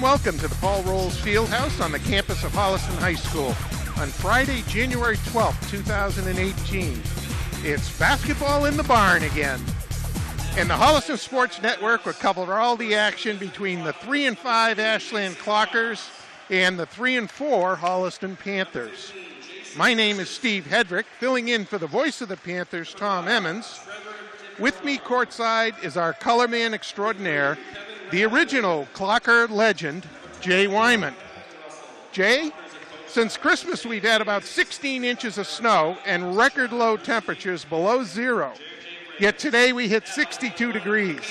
and welcome to the Paul Rolls Fieldhouse on the campus of Holliston High School on Friday, January 12th, 2018. It's basketball in the barn again. And the Holliston Sports Network will cover all the action between the 3-5 Ashland Clockers and the 3-4 Holliston Panthers. My name is Steve Hedrick, filling in for the voice of the Panthers, Tom Emmons. With me courtside is our color man extraordinaire, the original Clocker legend, Jay Wyman. Jay, since Christmas we've had about 16 inches of snow and record low temperatures below zero. Yet today we hit 62 degrees.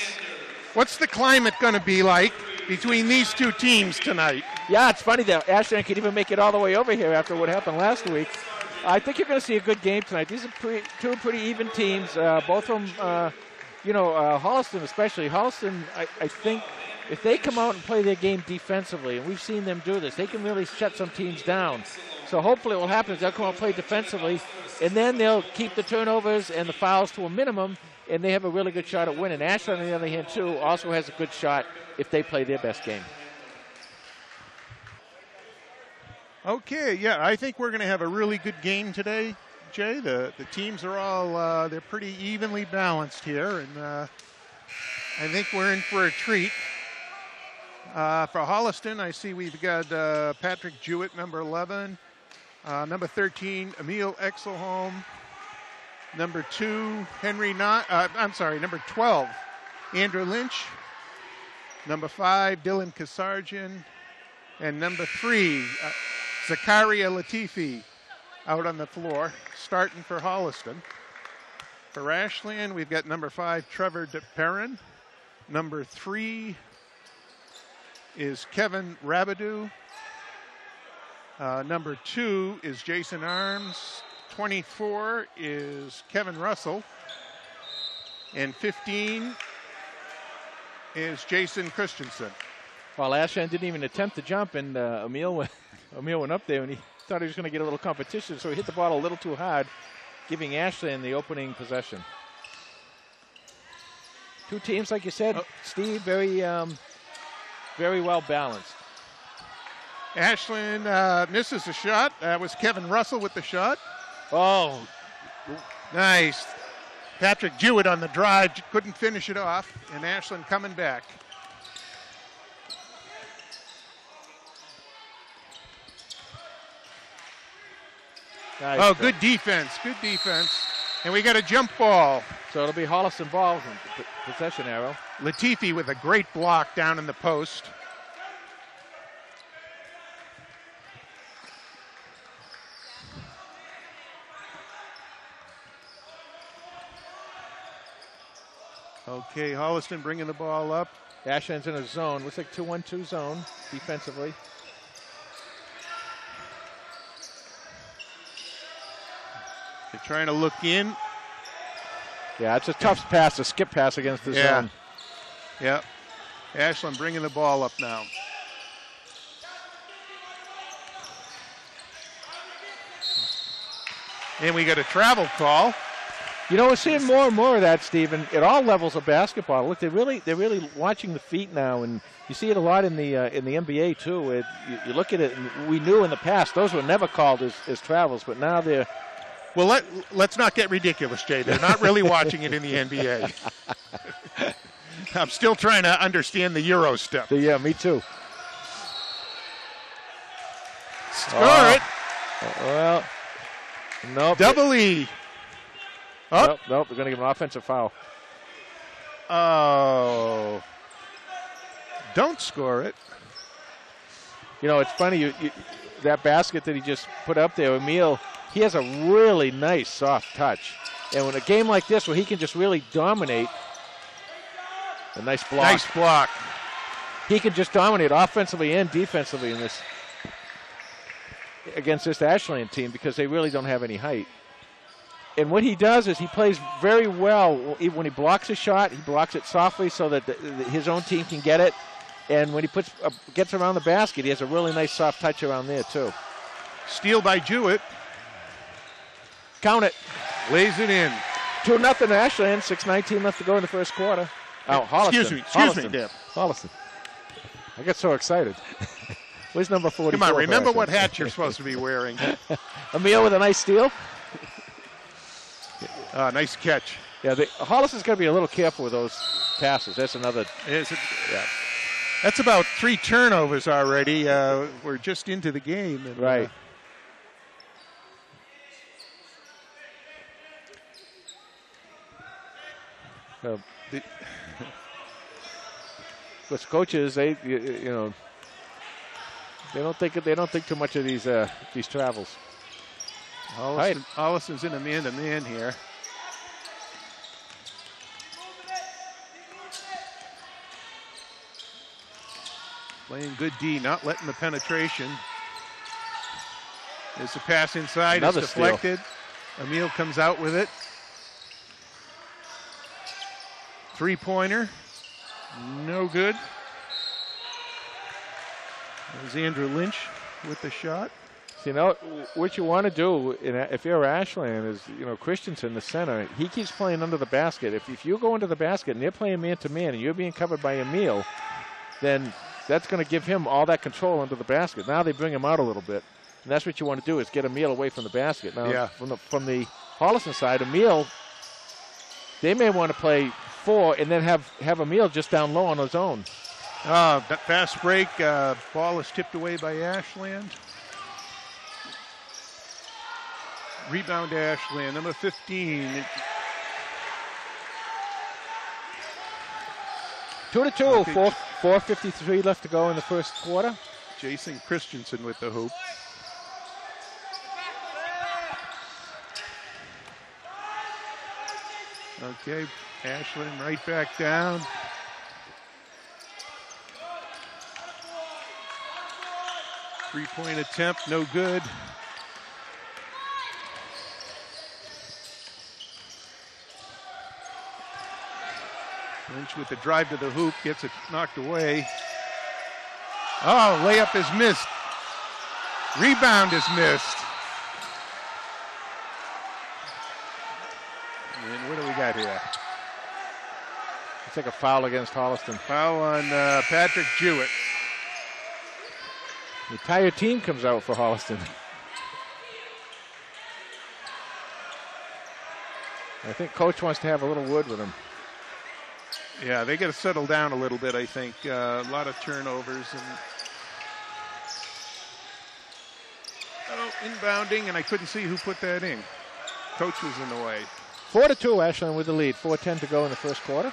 What's the climate going to be like between these two teams tonight? Yeah, it's funny that Ashland could even make it all the way over here after what happened last week. I think you're going to see a good game tonight. These are two pretty even teams, both from, Holliston especially. Holliston, I think, if they come out and play their game defensively, and we've seen them do this, they can really shut some teams down. So hopefully what will happen is they'll come out and play defensively, and then they'll keep the turnovers and the fouls to a minimum, and they have a really good shot at winning. Ashland, on the other hand, too, also has a good shot if they play their best game. Okay, yeah, I think we're going to have a really good game today, Jay. The teams are all, they're pretty evenly balanced here, and I think we're in for a treat. For Holliston, I see we've got Patrick Jewett, number 11. Number 13, Emil Exelholm. Number 2, number 12, Andrew Lynch. Number 5, Dylan Kasarjian. And number 3, Zakaria Latifi out on the floor, starting for Holliston. For Ashland, we've got number 5, Trevor DePerrin. Number 3 is Kevin Rabidou. Number 2 is Jason Arms. 24 is Kevin Russell. And 15 is Jason Christensen. Well, Ashland didn't even attempt to jump, and Emil went up there, and he thought he was going to get a little competition, so he hit the ball a little too hard, giving Ashland the opening possession. Two teams, like you said, Steve, very well balanced. Ashland misses a shot. That was Kevin Russell with the shot. Oh. Nice. Patrick Jewett on the drive, couldn't finish it off, and Ashland coming back. Nice. Oh, good defense. And we got a jump ball. So it'll be Holliston ball, possession arrow. Latifi with a great block down in the post. Okay, Holliston bringing the ball up. Ashland's in a zone. Looks like 2-1-2 zone defensively. They're trying to look in. Yeah, it's a tough pass, a skip pass against the zone. Yeah. Ashland bringing the ball up now. And we got a travel call. You know, we're seeing more and more of that, Stephen, at all levels of basketball. Look, they're really watching the feet now, and you see it a lot in the NBA too. You look at it, and we knew in the past those were never called as travels, but now they're. Well, let's not get ridiculous, Jay. They're not really watching it in the NBA. I'm still trying to understand the Euro stuff. Yeah, me too. Score it. Well, nope. Double E. Nope, they're going to give an offensive foul. Oh. Don't score it. You know, it's funny, that basket that he just put up there, Emil, he has a really nice soft touch. And when a game like this where he can just really dominate, a nice block. Nice block. He can just dominate offensively and defensively in this against this Ashland team because they really don't have any height. And what he does is he plays very well. When he blocks a shot, he blocks it softly so that his own team can get it. And when he gets around the basket, he has a really nice soft touch around there too. Steal by Jewett. Count it. Lays it in. 2-0 Ashland. 6:19 left to go in the first quarter. Oh, Holliston. Excuse me, Deb. Holliston. I get so excited. Where's number 44? Come on, remember what hat you're supposed to be wearing. Emil with a nice steal. Nice catch. Yeah, Holliston's got to be a little careful with those passes. That's another. Yeah. That's about 3 turnovers already. We're just into the game. And, right. Because coaches, they don't think too much of these travels. Holliston's in a man-to-man here. Playing good D, not letting the penetration. There's a pass inside. Another it's deflected. Steal. Emil comes out with it. 3-pointer. No good. There's Andrew Lynch with the shot. So, what you want to do, if you're Ashland, is, Christensen, the center, he keeps playing under the basket. If you go into the basket and they're playing man-to-man and you're being covered by Emil, then that's going to give him all that control under the basket. Now they bring him out a little bit. And that's what you want to do, is get Emil away from the basket. Now, from the Holliston side, Emil, they may want to play 4 and then have Emil just down low on his own. Fast break. Ball is tipped away by Ashland. Rebound to Ashland, number 15. 2-2, 4:53 left to go in the first quarter. Jason Christensen with the hoop. Okay, Ashland right back down. Three-point attempt, no good. Lynch with the drive to the hoop, gets it knocked away. Oh, layup is missed. Rebound is missed. And what do we got here? It's like a foul against Holliston. Foul on Patrick Jewett. The entire team comes out for Holliston. I think coach wants to have a little word with him. Yeah, they got to settle down a little bit, I think. A lot of turnovers. And inbounding, and I couldn't see who put that in. Coach was in the way. 4-2, Ashland with the lead. 4:10 to go in the first quarter.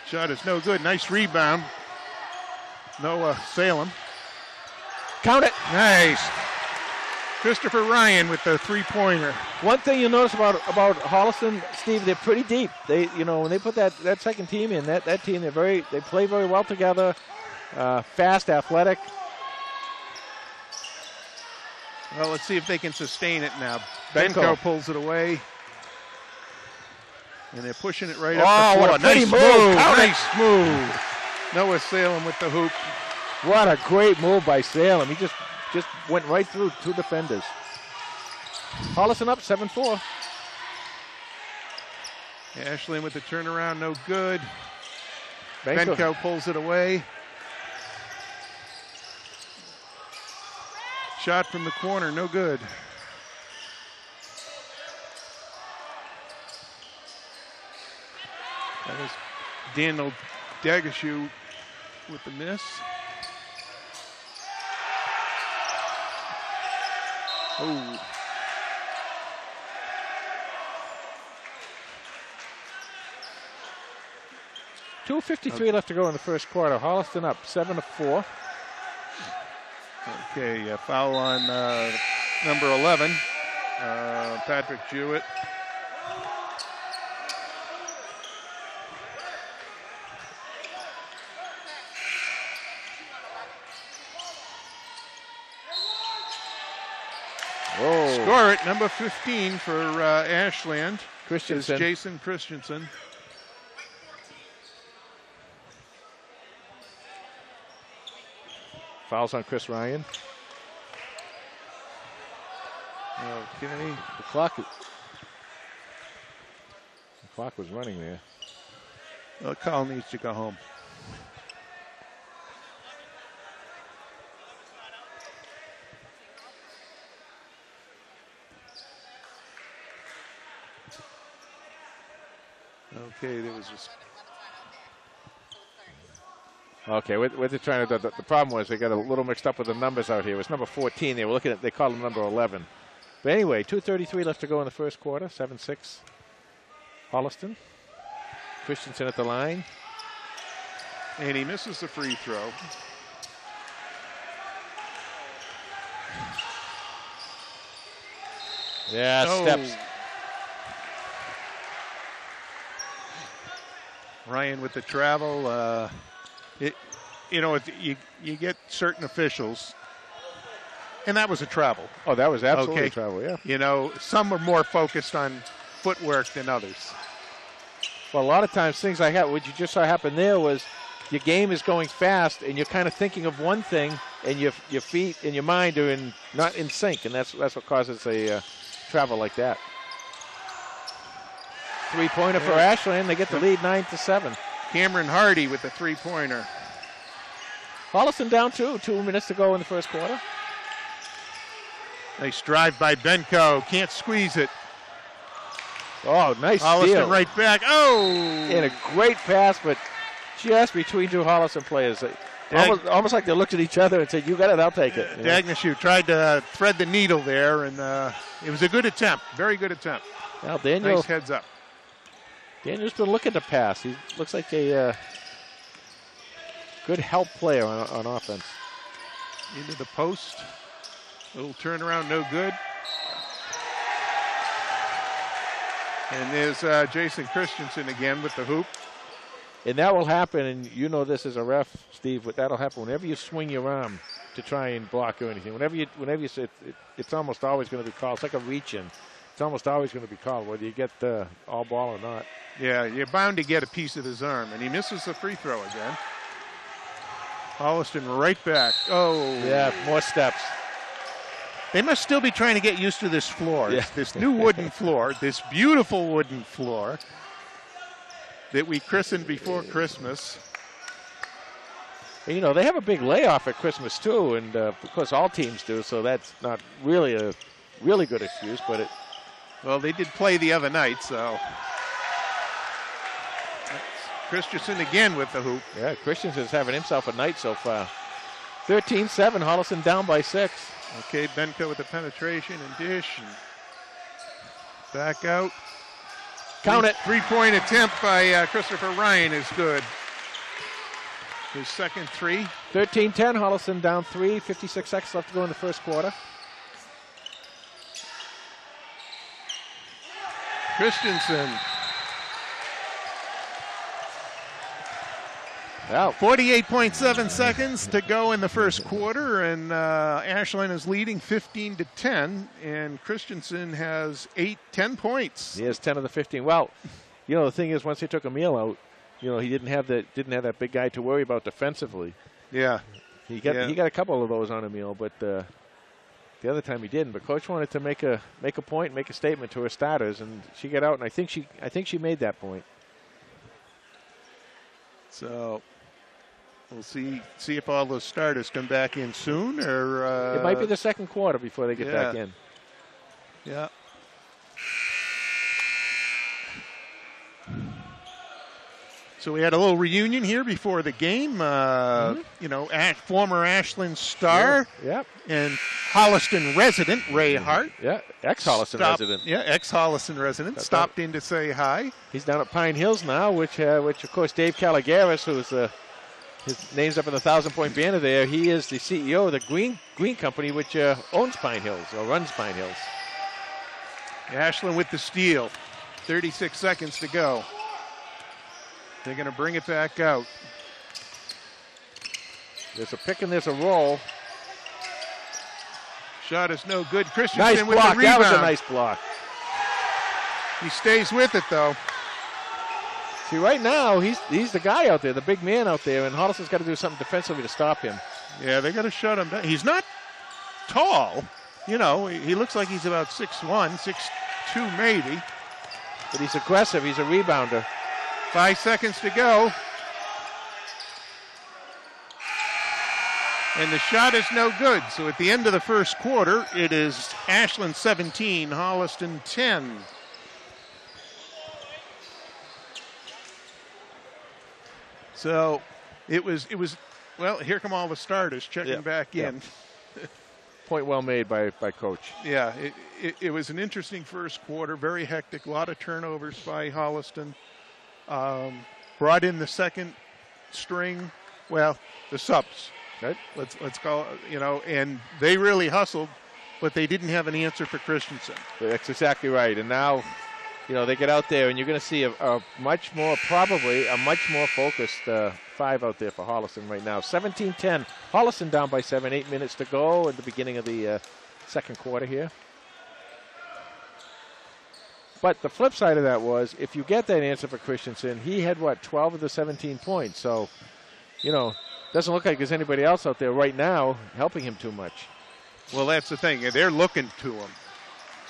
Shot is no good. Nice rebound. Noah Salem. Count it. Nice. Christopher Ryan with the three-pointer. One thing you'll notice about Holliston, Steve, they're pretty deep. They, when they put that second team in, that team, they play very well together. Fast, athletic. Well, let's see if they can sustain it now. Benko pulls it away. And they're pushing it right up the floor. What a nice move. Nice move. Noah Salem with the hoop. What a great move by Salem. He just went right through 2 defenders. Holliston up 7-4. Ashland with the turnaround, no good. Benko pulls it away. Shot from the corner, no good. That was Daniel Dagashu with the miss. Oh. $2:53 left to go in the first quarter. Holliston up 7-4. Okay, foul on number 11, Patrick Jewett. Whoa. Score it, number 15 for Ashland. Christensen. Is Jason Christensen. Fouls on Chris Ryan. Okay. The clock. Clock was running there. Well, Carl needs to go home. Okay, there was this. Okay, what they're trying to do, the problem was they got a little mixed up with the numbers out here. It was number 14. They were looking at, they called him number 11. But anyway, 2:33 left to go in the first quarter. 7-6. Holliston. Christensen at the line. And he misses the free throw. Yeah, steps. Ryan with the travel. You get certain officials, and that was a travel. Oh, that was absolutely a travel, yeah. You know, some are more focused on footwork than others. Well, a lot of times things like that, what you just saw happen there was your game is going fast, and you're kind of thinking of one thing, and your feet and your mind are not in sync, and that's what causes a travel like that. Three-pointer for Ashland. They get the lead 9-7. Cameron Hardy with the three-pointer. Holliston down 2 minutes to go in the first quarter. Nice drive by Benko. Can't squeeze it. Oh, nice Holliston steal. right back. Oh! And a great pass, but just between two Holliston players. Almost like they looked at each other and said, you got it, I'll take it. Dagneshu tried to thread the needle there, and it was a good attempt. Very good attempt. Now, Daniel, nice heads up. Daniel's been looking to pass. He looks like a good help player on offense. Into the post. Little turnaround, no good. And there's Jason Christensen again with the hoop. And that will happen, and you know this as a ref, Steve, but that'll happen whenever you swing your arm to try and block or anything. Whenever you say it's almost always going to be called. It's like a reach-in. It's almost always going to be called, whether you get all ball or not. Yeah, you're bound to get a piece of his arm, and he misses the free throw again. Holliston right back. Oh. Yeah, more steps. They must still be trying to get used to this floor. Yeah. This new wooden floor, this beautiful wooden floor that we christened before Christmas. And, you know, they have a big layoff at Christmas, too, and of course all teams do, so that's not really a really good excuse, but well, they did play the other night, so. Christensen again with the hoop. Yeah, Christensen's having himself a night so far. 13-7, Holliston down by 6. Okay, Benko with the penetration and dish. And back out. Count it. Three-point attempt by Christopher Ryan is good. His second three. 13-10, Holliston down 3. 56 seconds left to go in the first quarter. Christensen. Wow. 48.7 seconds to go in the first quarter, and Ashland is leading 15-10, and Christensen has 10 points. He has 10 of the 15. Well, you know, the thing is, once they took Emil out, you know, he didn't have that big guy to worry about defensively. Yeah. He got a couple of those on Emil, but the other time he didn't. But coach wanted to make a point, make a statement to her starters, and she got out, and I think she made that point. So we'll see if all those starters come back in soon, or it might be the second quarter before they get back in. Yeah. So we had a little reunion here before the game. You know, former Ashland star, and Holliston resident Ray Hart. Yeah, ex-Holliston resident. Yeah, ex-Holliston resident. Stopped in to say hi. He's down at Pine Hills now, which of course Dave Caligaris, who's his name's up in the 1,000-point banner there. He is the CEO of the Green Company, which owns Pine Hills or runs Pine Hills. Ashland with the steal. 36 seconds to go. They're going to bring it back out. There's a pick and there's a roll. Shot is no good. Christensen nice with block. the rebound. That was a nice block. He stays with it, though. See, right now, he's the guy out there, the big man out there, and Holliston's got to do something defensively to stop him. Yeah, they got to shut him down. He's not tall. You know, he looks like he's about 6'1", 6'2", maybe. But he's aggressive. He's a rebounder. 5 seconds to go. And the shot is no good. So at the end of the first quarter, it is Ashland 17, Holliston 10. So it was, well, here come all the starters checking back in. Point well made by Coach. Yeah, it was an interesting first quarter, very hectic, a lot of turnovers by Holliston. Brought in the second string, well, the subs. Right. Let's call it, and they really hustled, but they didn't have an answer for Christensen. That's exactly right. And now, they get out there, and you're going to see probably a much more focused five out there for Holliston right now. 17-10. Holliston down by 7, 8 minutes to go at the beginning of the second quarter here. But the flip side of that was, if you get that answer for Christensen, he had, 12 of the 17 points. So, doesn't look like there's anybody else out there right now helping him too much. Well, that's the thing. They're looking to him.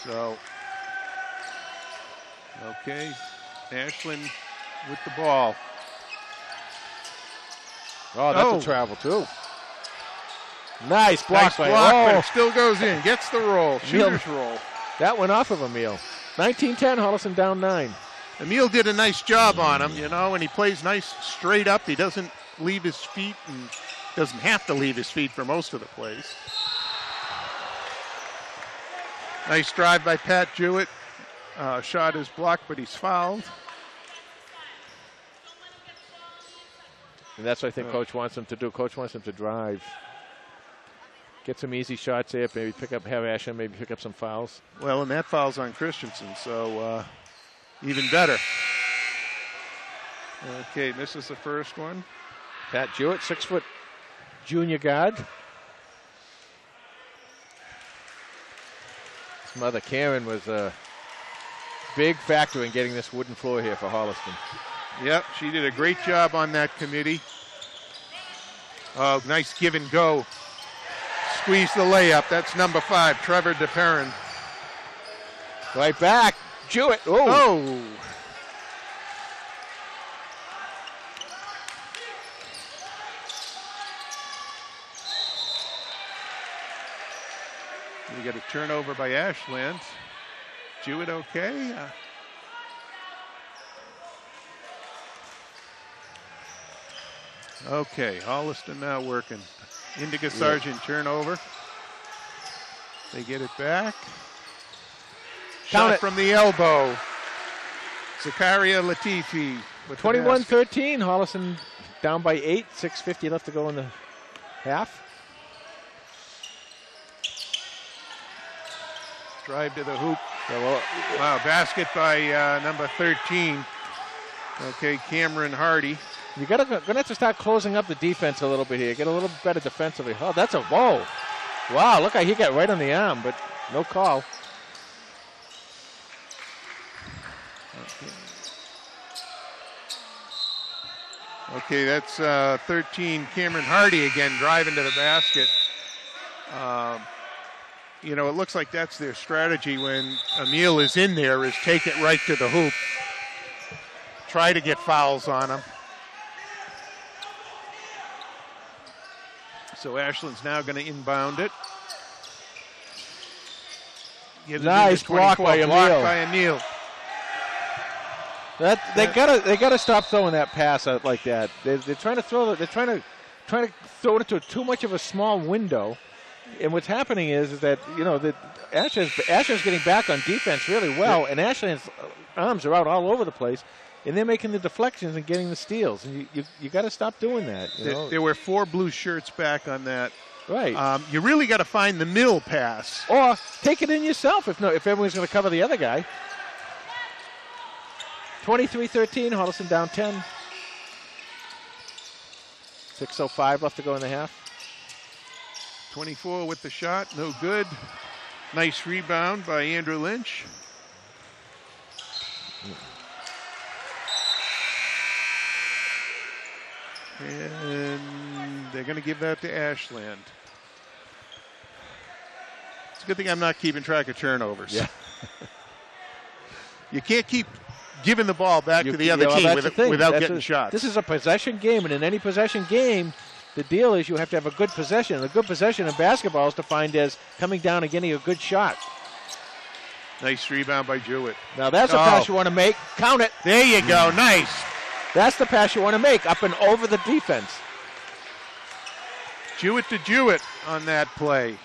So, okay, Ashland with the ball. Oh, that's a travel, too. Nice block by but it still goes in. Gets the roll. Shooter's roll. That went off of Emil. 19-10, Holliston down 9. Emil did a nice job on him, and he plays nice straight up. He doesn't leave his feet and doesn't have to leave his feet for most of the plays. Nice drive by Pat Jewett. Shot is blocked, but he's fouled. And that's what I think Coach wants him to do. Coach wants him to drive. Get some easy shots there, maybe have Ashland maybe pick up some fouls. Well, and that foul's on Christensen, so even better. Okay, misses the first one. Pat Jewett, 6-foot junior guard. His mother, Karen, was a big factor in getting this wooden floor here for Holliston. Yep, she did a great job on that committee. Nice give and go. Squeeze the layup. That's number 5, Trevor DePerrin. Right back. Jewett. Oh. We got a turnover by Ashland. Jewett okay? Okay, Holliston now working. Indigo Sargent turnover. They get it back. Shot from the elbow. Zakaria Latifi. 21-13. Holliston down by 8. 6:50 left to go in the half. Drive to the hoop. Wow, basket by number 13. Okay, Cameron Hardy. You're gonna have to start closing up the defense a little bit here. Get a little better defensively. Oh, that's a whoa. Wow, look how he got right on the arm, but no call. Okay, that's 13, Cameron Hardy again driving to the basket. It looks like that's their strategy when Emil is in there, is take it right to the hoop. Try to get fouls on him. So Ashland's now going to inbound it. Nice block by Emil. They gotta stop throwing that pass out like that. They're trying to throw it. They're trying to throw it into too much of a small window. And what's happening is that that Ashland's getting back on defense really well, and Ashland's arms are out all over the place, and they're making the deflections and getting the steals. And you got to stop doing that. There were 4 blue shirts back on that. Right. You really got to find the middle pass, or take it in yourself if everyone's going to cover the other guy. 23-13, Holliston down 10. 6:05 left to go in the half. 24 with the shot, no good. Nice rebound by Andrew Lynch. And they're going to give that to Ashland. It's a good thing I'm not keeping track of turnovers. Yeah. You can't keep giving the ball back to the other team without getting shots. This is a possession game, and in any possession game, the deal is you have to have a good possession. And a good possession in basketball is defined as coming down and getting a good shot. Nice rebound by Jewett. Now that's a pass you want to make. Count it. There you go. Nice. That's the pass you want to make, up and over the defense. Jewett to Jewett on that play.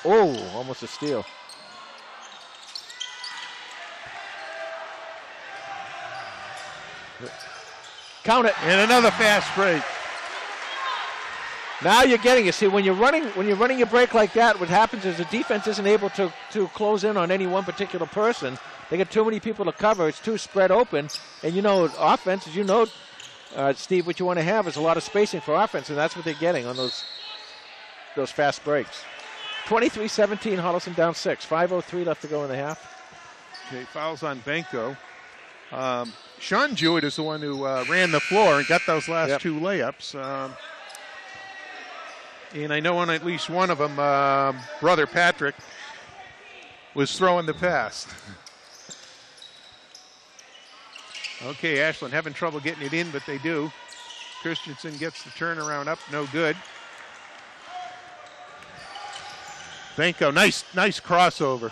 Oh, almost a steal. Count it. And another fast break. Now you're getting it. See, when you're running your break like that, what happens is the defense isn't able to close in on any one particular person. They get too many people to cover. It's too spread open. And offense, as you know, Steve, what you want to have is a lot of spacing for offense, and that's what they're getting on those fast breaks. 23-17, Holliston down 6. 5:03 left to go in the half. Okay, fouls on Benko. Sean Jewett is the one who ran the floor and got those last two layups. And I know on at least one of them, Brother Patrick was throwing the pass. Okay, Ashland having trouble getting it in, but they do. Christensen gets the turnaround up, no good. Benko, nice crossover.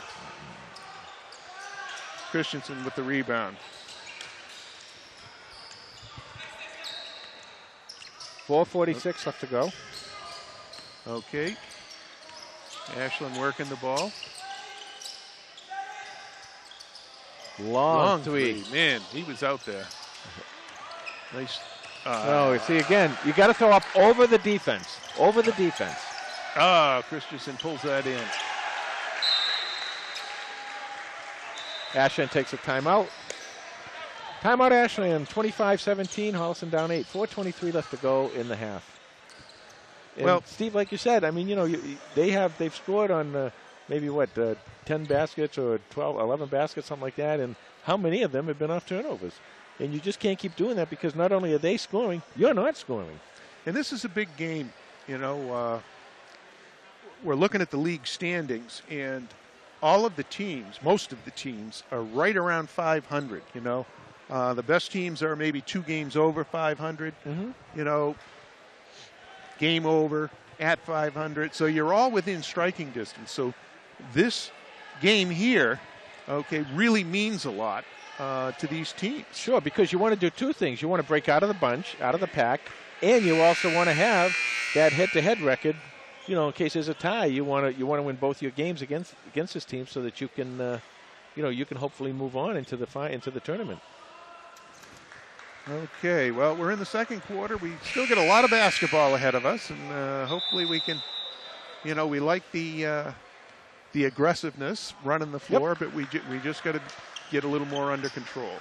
Christensen with the rebound. 4:46 left to go. Okay. Ashland working the ball. Long three. Man, he was out there. Nice. See, again, you got to throw up over the defense. Over the defense. Christensen pulls that in. Ashland takes a timeout. Timeout, Ashland. 25-17. Holliston down 8. 4:23 left to go in the half. And well, Steve, like you said, I mean, they've scored on maybe 10 baskets or 12, 11 baskets, something like that. And how many of them have been off turnovers? And you just can't keep doing that because not only are they scoring, you're not scoring. And this is a big game. We're looking at the league standings, and all of the teams, most of the teams, are right around 500. The best teams are maybe 2 games over 500. Mm-hmm. Game over at 500. So you're all within striking distance. So this game here, really means a lot to these teams. Sure, because you want to do 2 things. You want to break out of the bunch, out of the pack, and you also want to have that head-to-head record. In case there's a tie, you want to win both your games against this team so that you can, you can hopefully move on into the tournament. Okay, well, we're in the second quarter. We still get a lot of basketball ahead of us, and hopefully we can, we like the aggressiveness running the floor, but we just got to get a little more under control.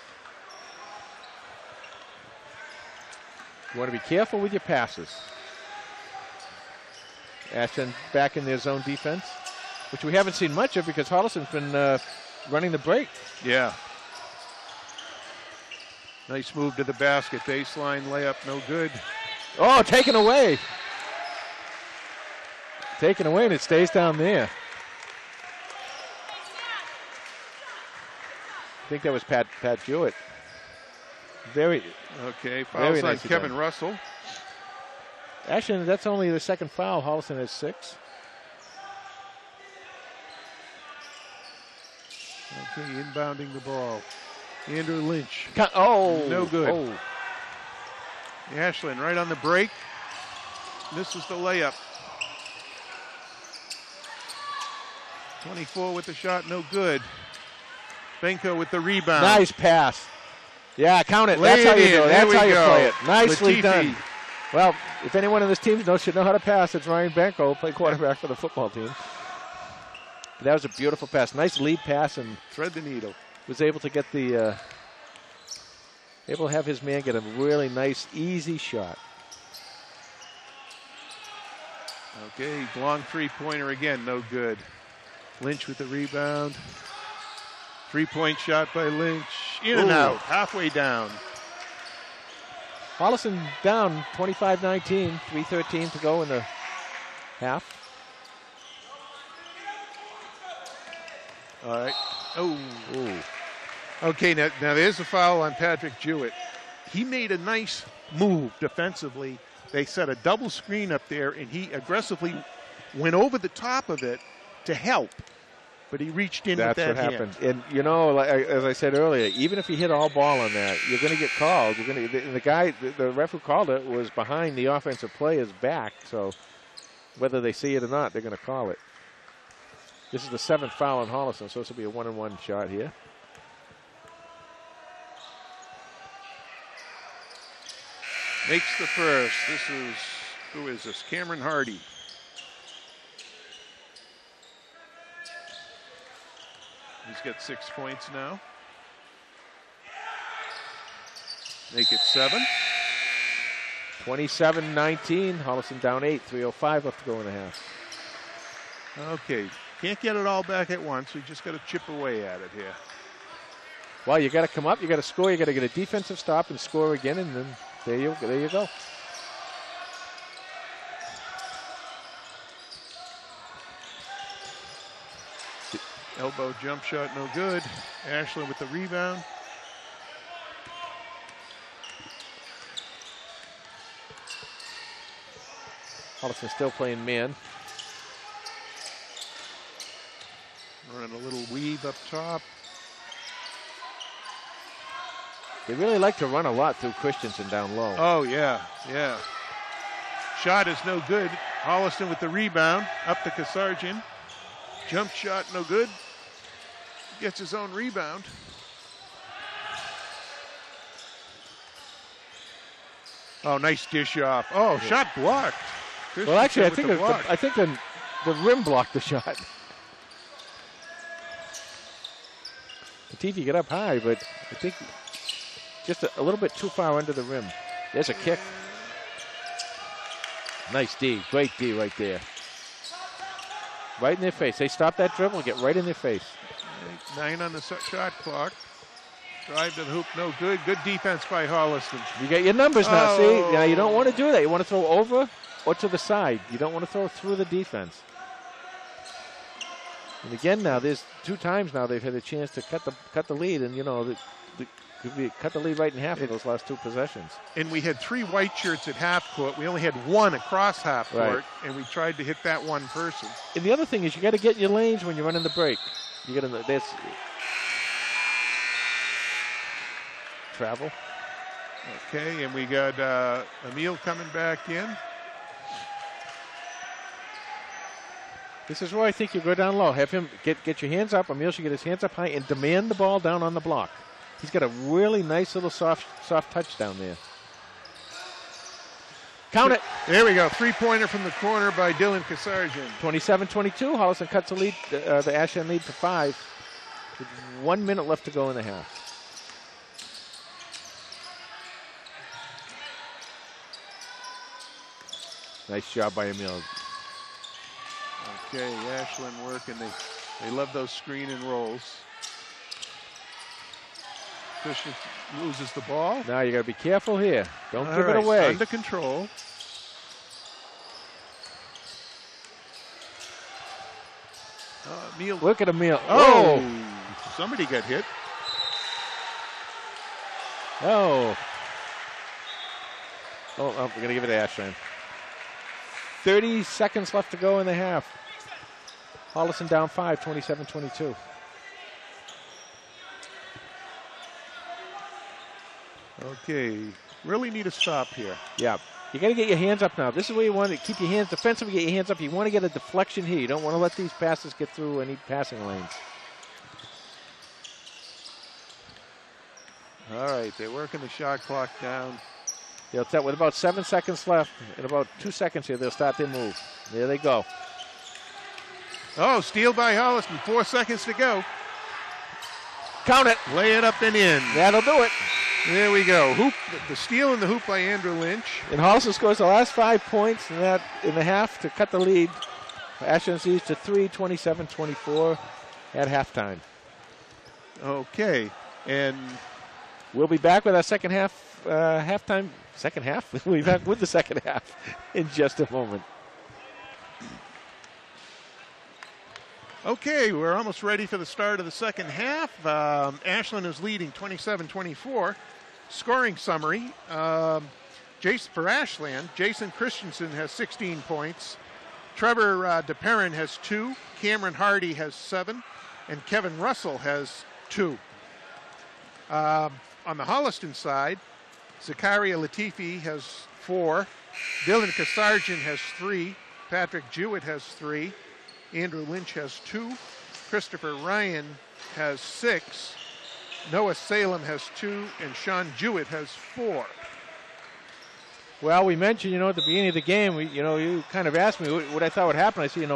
You want to be careful with your passes. Ashland back in their zone defense, which we haven't seen much of because Holliston's been running the break. Yeah. Nice move to the basket. Baseline layup, no good. Oh, taken away. Taken away, and it stays down there. I think that was Pat Jewett. Okay, fouls on Kevin Russell. Actually, that's only the second foul. Holliston has 6. Okay, inbounding the ball. Andrew Lynch. No good. Oh. Ashland right on the break. Misses the layup. 24 with the shot, no good. Benko with the rebound. Nice pass. Yeah, count it. That's how you do it. That's how you play it. Nicely done. Well, if anyone in this team should know how to pass, it's Ryan Benko, play quarterback for the football team. That was a beautiful pass. Nice lead pass, and thread the needle. Was able to get able to have his man get a really nice, easy shot. Okay, long 3-pointer again, no good. Lynch with the rebound. 3-point shot by Lynch. In and out, halfway down. Holliston down 25-19, 3:13 to go in the half. All right. Oh. Ooh. Okay, now there's a foul on Patrick Jewett. He made a nice move defensively. They set a double screen up there, and he aggressively went over the top of it to help. But he reached in with that hand. That's what happened. And, you know, like, as I said earlier, even if you hit all ball on that, you're going to get called. The ref who called it was behind the offensive player's back. So whether they see it or not, they're going to call it. This is the 7th foul on Holliston, so this will be a 1-and-1 shot here. Makes the first. Who is this? Cameron Hardy. He's got 6 points now. Make it 7. 27-19. Holliston down 8. 3:05 left to go in the half. Okay. Can't get it all back at once. We just got to chip away at it here. Well, you got to come up. You got to score. You got to get a defensive stop and score again, and then there you go. Elbow jump shot, no good. Ashland with the rebound. Holliston still playing man. Running a little weave up top. They really like to run a lot through Christensen down low. Oh, yeah. Shot is no good. Holliston with the rebound. Up to Kasarjian. Jump shot, no good. Gets his own rebound. Oh, nice dish off. Oh, yeah. Shot blocked. Well, actually, I think the rim blocked the shot. Latifi get up high, but I think just a little bit too far under the rim. There's a kick. Nice D. Great D right there. Right in their face. They stop that dribble and get right in their face. 9 on the shot clock. Drive to the hoop, no good. Good defense by Holliston. You got your numbers now, see? Now, you don't want to do that. You want to throw over or to the side. You don't want to throw through the defense. And again now, there's 2 times now they've had a chance to cut the lead, and, you know, cut the lead right in half of those last 2 possessions. And we had 3 white shirts at half court. We only had 1 across half court, and we tried to hit that one person. And the other thing is you got to get in your lanes when you're running the break. You got to this travel. Okay, and we got Emil coming back in. This is where I think you go down low. Have him get your hands up. Emil should get his hands up high and demand the ball down on the block. He's got a really nice little soft touch down there. Count it. There we go. 3-pointer from the corner by Dylan Kasarjian. 27-22. Holliston cuts the lead, the Ashland lead to 5. With 1 minute left to go in the half. Nice job by Emil. Okay, Ashland working. They love those screen and rolls. Christian loses the ball. Now you got to be careful here. Don't give it away. Under control. Emil. Look at Emil. Oh, somebody got hit. Oh, we're going to give it to Ashland. 30 seconds left to go in the half. Holliston down 5, 27-22. Okay, really need a stop here. Yeah, you got to get your hands up now. This is where you want to keep your hands defensively. Get your hands up. You want to get a deflection here. You don't want to let these passes get through any passing lanes. All right, they're working the shot clock down. With about 7 seconds left, in about 2 seconds here, they'll start their move. There they go. Oh, steal by Holliston. 4 seconds to go. Count it. Lay it up and in. That'll do it. There we go. Hoop, the steal and the hoop by Andrew Lynch. And Holliston scores the last 5 points in the half to cut the lead. Ashland leads to 3, 27-24 at halftime. Okay, and we'll be back with our second half halftime. Second half? We'll be back with the second half in just a moment. Okay, we're almost ready for the start of the second half. Ashland is leading 27-24. Scoring summary. For Ashland, Jason Christensen has 16 points. Trevor DePerrin has 2. Cameron Hardy has 7. And Kevin Russell has 2. On the Holliston side, Zakaria Latifi has 4. Dylan Kasarjan has 3. Patrick Jewett has 3. Andrew Lynch has 2. Christopher Ryan has 6. Noah Salem has 2. And Sean Jewett has 4. Well, we mentioned, at the beginning of the game, you kind of asked me what I thought would happen. I said,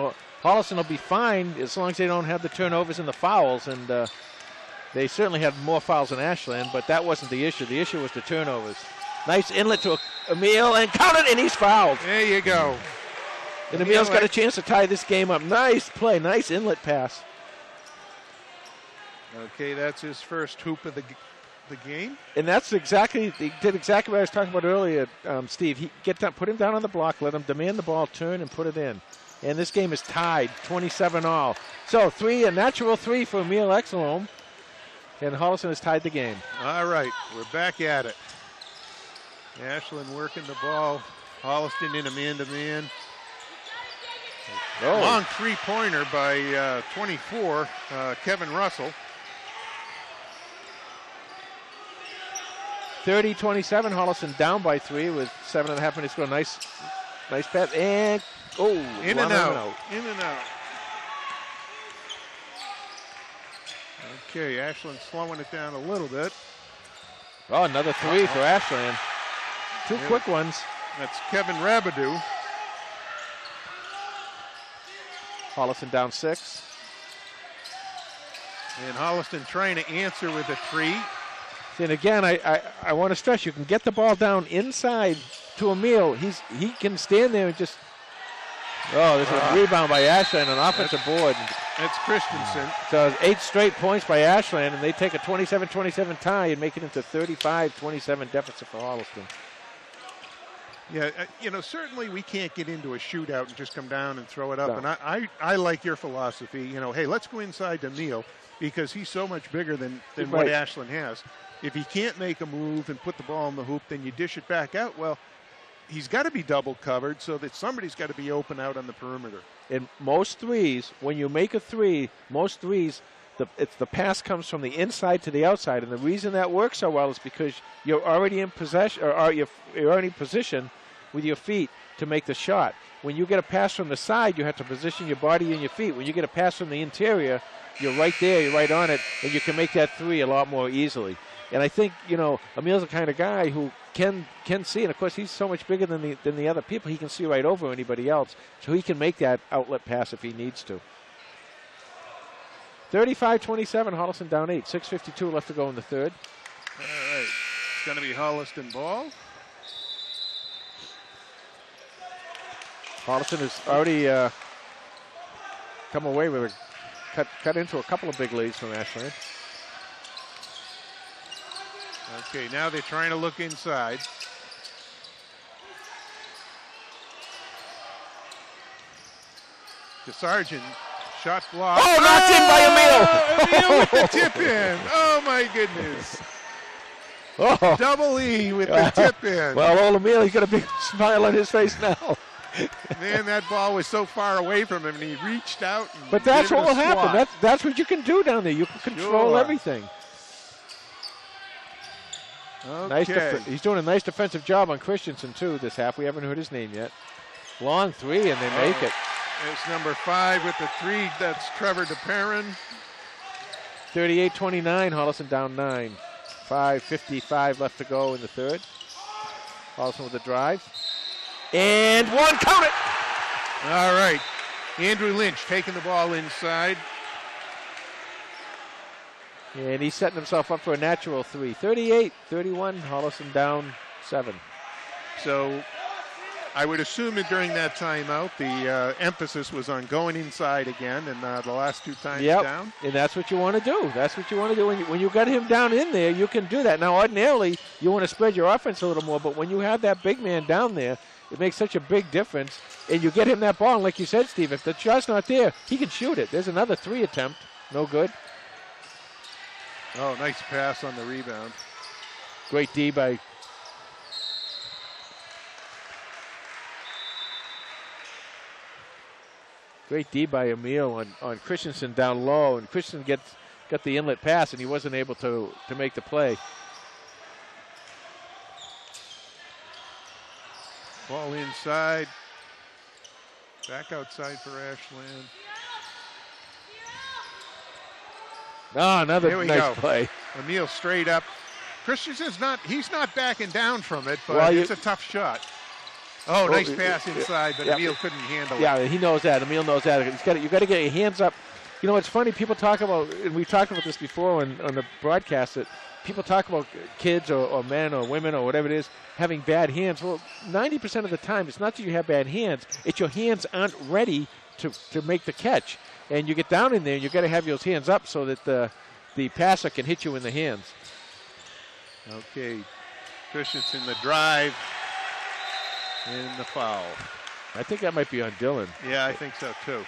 Holliston will be fine as long as they don't have the turnovers and the fouls. And they certainly had more fouls than Ashland, but that wasn't the issue. The issue was the turnovers. Nice inlet to Emil, and counted, and he's fouled. There you go. And Emil's got a chance to tie this game up. Nice play, nice inlet pass. Okay, that's his first hoop of the game. And that's exactly, he did exactly what I was talking about earlier, Steve. He put him down on the block, let him demand the ball, turn, and put it in. And this game is tied, 27-all. So a natural 3 for Emil Exelholm. And Holliston has tied the game. All right, we're back at it. Ashland working the ball. Holliston in a man-to-man. Oh. Long three-pointer by 24, Kevin Russell. 30-27, Holliston down by 3 with 7.5 minutes to go. Nice pass. And, in and out. In and out. Okay, Ashland slowing it down a little bit. Oh, another 3 for Ashland. 2 quick ones. That's Kevin Rabidou. Holliston down 6. And Holliston trying to answer with a 3. And again, I want to stress, you can get the ball down inside to Emil. He can stand there and just. Oh, this is a rebound by Ashland, an offensive board. That's Christensen. So 8 straight points by Ashland, and they take a 27-27 tie and make it into 35-27 deficit for Holliston. Yeah, certainly we can't get into a shootout and just come down and throw it up. No. And I like your philosophy. Hey, let's go inside to Emil because he's so much bigger than what Ashland has. If he can't make a move and put the ball in the hoop, then you dish it back out. Well, he's got to be double covered so that somebody's got to be open out on the perimeter. In most threes, when you make a 3, most threes, the pass comes from the inside to the outside. And the reason that works so well is because you're already in possession, or you're already in position with your feet to make the shot. When you get a pass from the side, you have to position your body and your feet. When you get a pass from the interior, you're right there, you're right on it, and you can make that 3 a lot more easily. And I think, Emil's the kind of guy who can see, and of course he's so much bigger than the other people, he can see right over anybody else, so he can make that outlet pass if he needs to. 35-27, Holliston down 8, 6:52 left to go in the third. All right, it's going to be Holliston ball. Holliston has already come away with cut into a couple of big leads from Ashland. Okay, now they're trying to look inside. The sergeant shot blocked. Oh, knocked in by Emil! Emil with the tip in. Oh, my goodness. Oh. Double E with the tip in. Well, old Emil, he's got a big smile on his face now. Man, that ball was so far away from him, and he reached out. But that's what will happen. That's what you can do down there. You can control everything. Okay. He's doing a nice defensive job on Christensen, too, this half. We haven't heard his name yet. Long 3, and they make it. It's number 5 with the 3. That's Trevor DePerrin. 38-29, Holliston down 9. 5:55 left to go in the third. Holliston with the drive. And 1, count it! All right. Andrew Lynch taking the ball inside. And he's setting himself up for a natural 3. 38-31, Holliston down 7. So I would assume that during that timeout, the emphasis was on going inside again, and the last 2 times down. And that's what you want to do. That's what you want to do. When you got him down in there, you can do that. Now, ordinarily, you want to spread your offense a little more, but when you have that big man down there, It makes such a big difference. And you get him that ball, and like you said, Steve, if the shot's not there, he can shoot it. There's another 3 attempt. No good. Oh, nice pass on the rebound. Great D by Emil on Christensen down low, and Christensen got the inlet pass, and he wasn't able to make the play. Ball inside. Back outside for Ashland. Oh, another nice play. Emil straight up. Christensen's he's not backing down from it, but it's a tough shot. Oh, nice pass inside, but Emil couldn't handle it. Yeah, he knows that. Emil knows that. You got to get your hands up. You know, it's funny. People talk about, and we talked about this before on the broadcast, that people talk about kids or men or women or whatever it is having bad hands. Well, 90% of the time, it's not that you have bad hands. It's your hands aren't ready to make the catch. And you get down in there, and you got to have your hands up so that the passer can hit you in the hands. Okay, Christensen the drive and the foul. I think that might be on Dylan. Yeah, I think so too.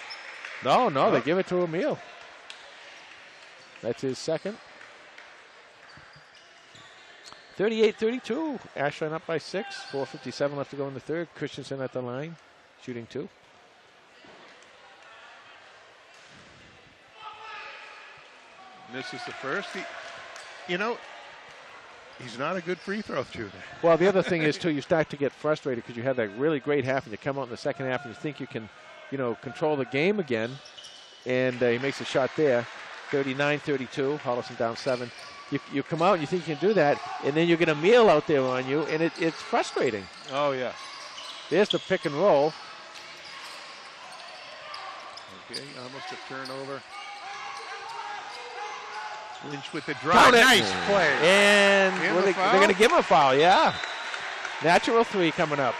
No, they give it to Emil. That's his second. 38-32. Ashland up by 6. 4:57 left to go in the third. Christensen at the line, shooting 2. This is the first. He's not a good free throw shooter. Well, the other thing is, too, you start to get frustrated because you have that really great half, and you come out in the second half and you think you can, control the game again. And he makes a shot there. 39-32. Holliston down 7. You come out and you think you can do that, and then you get Emil out there on you, and it's frustrating. Oh, yeah. There's the pick and roll. Okay, almost a turnover. Lynch with the drive. Nice play. And they're going to give him a foul, yeah. Natural 3 coming up.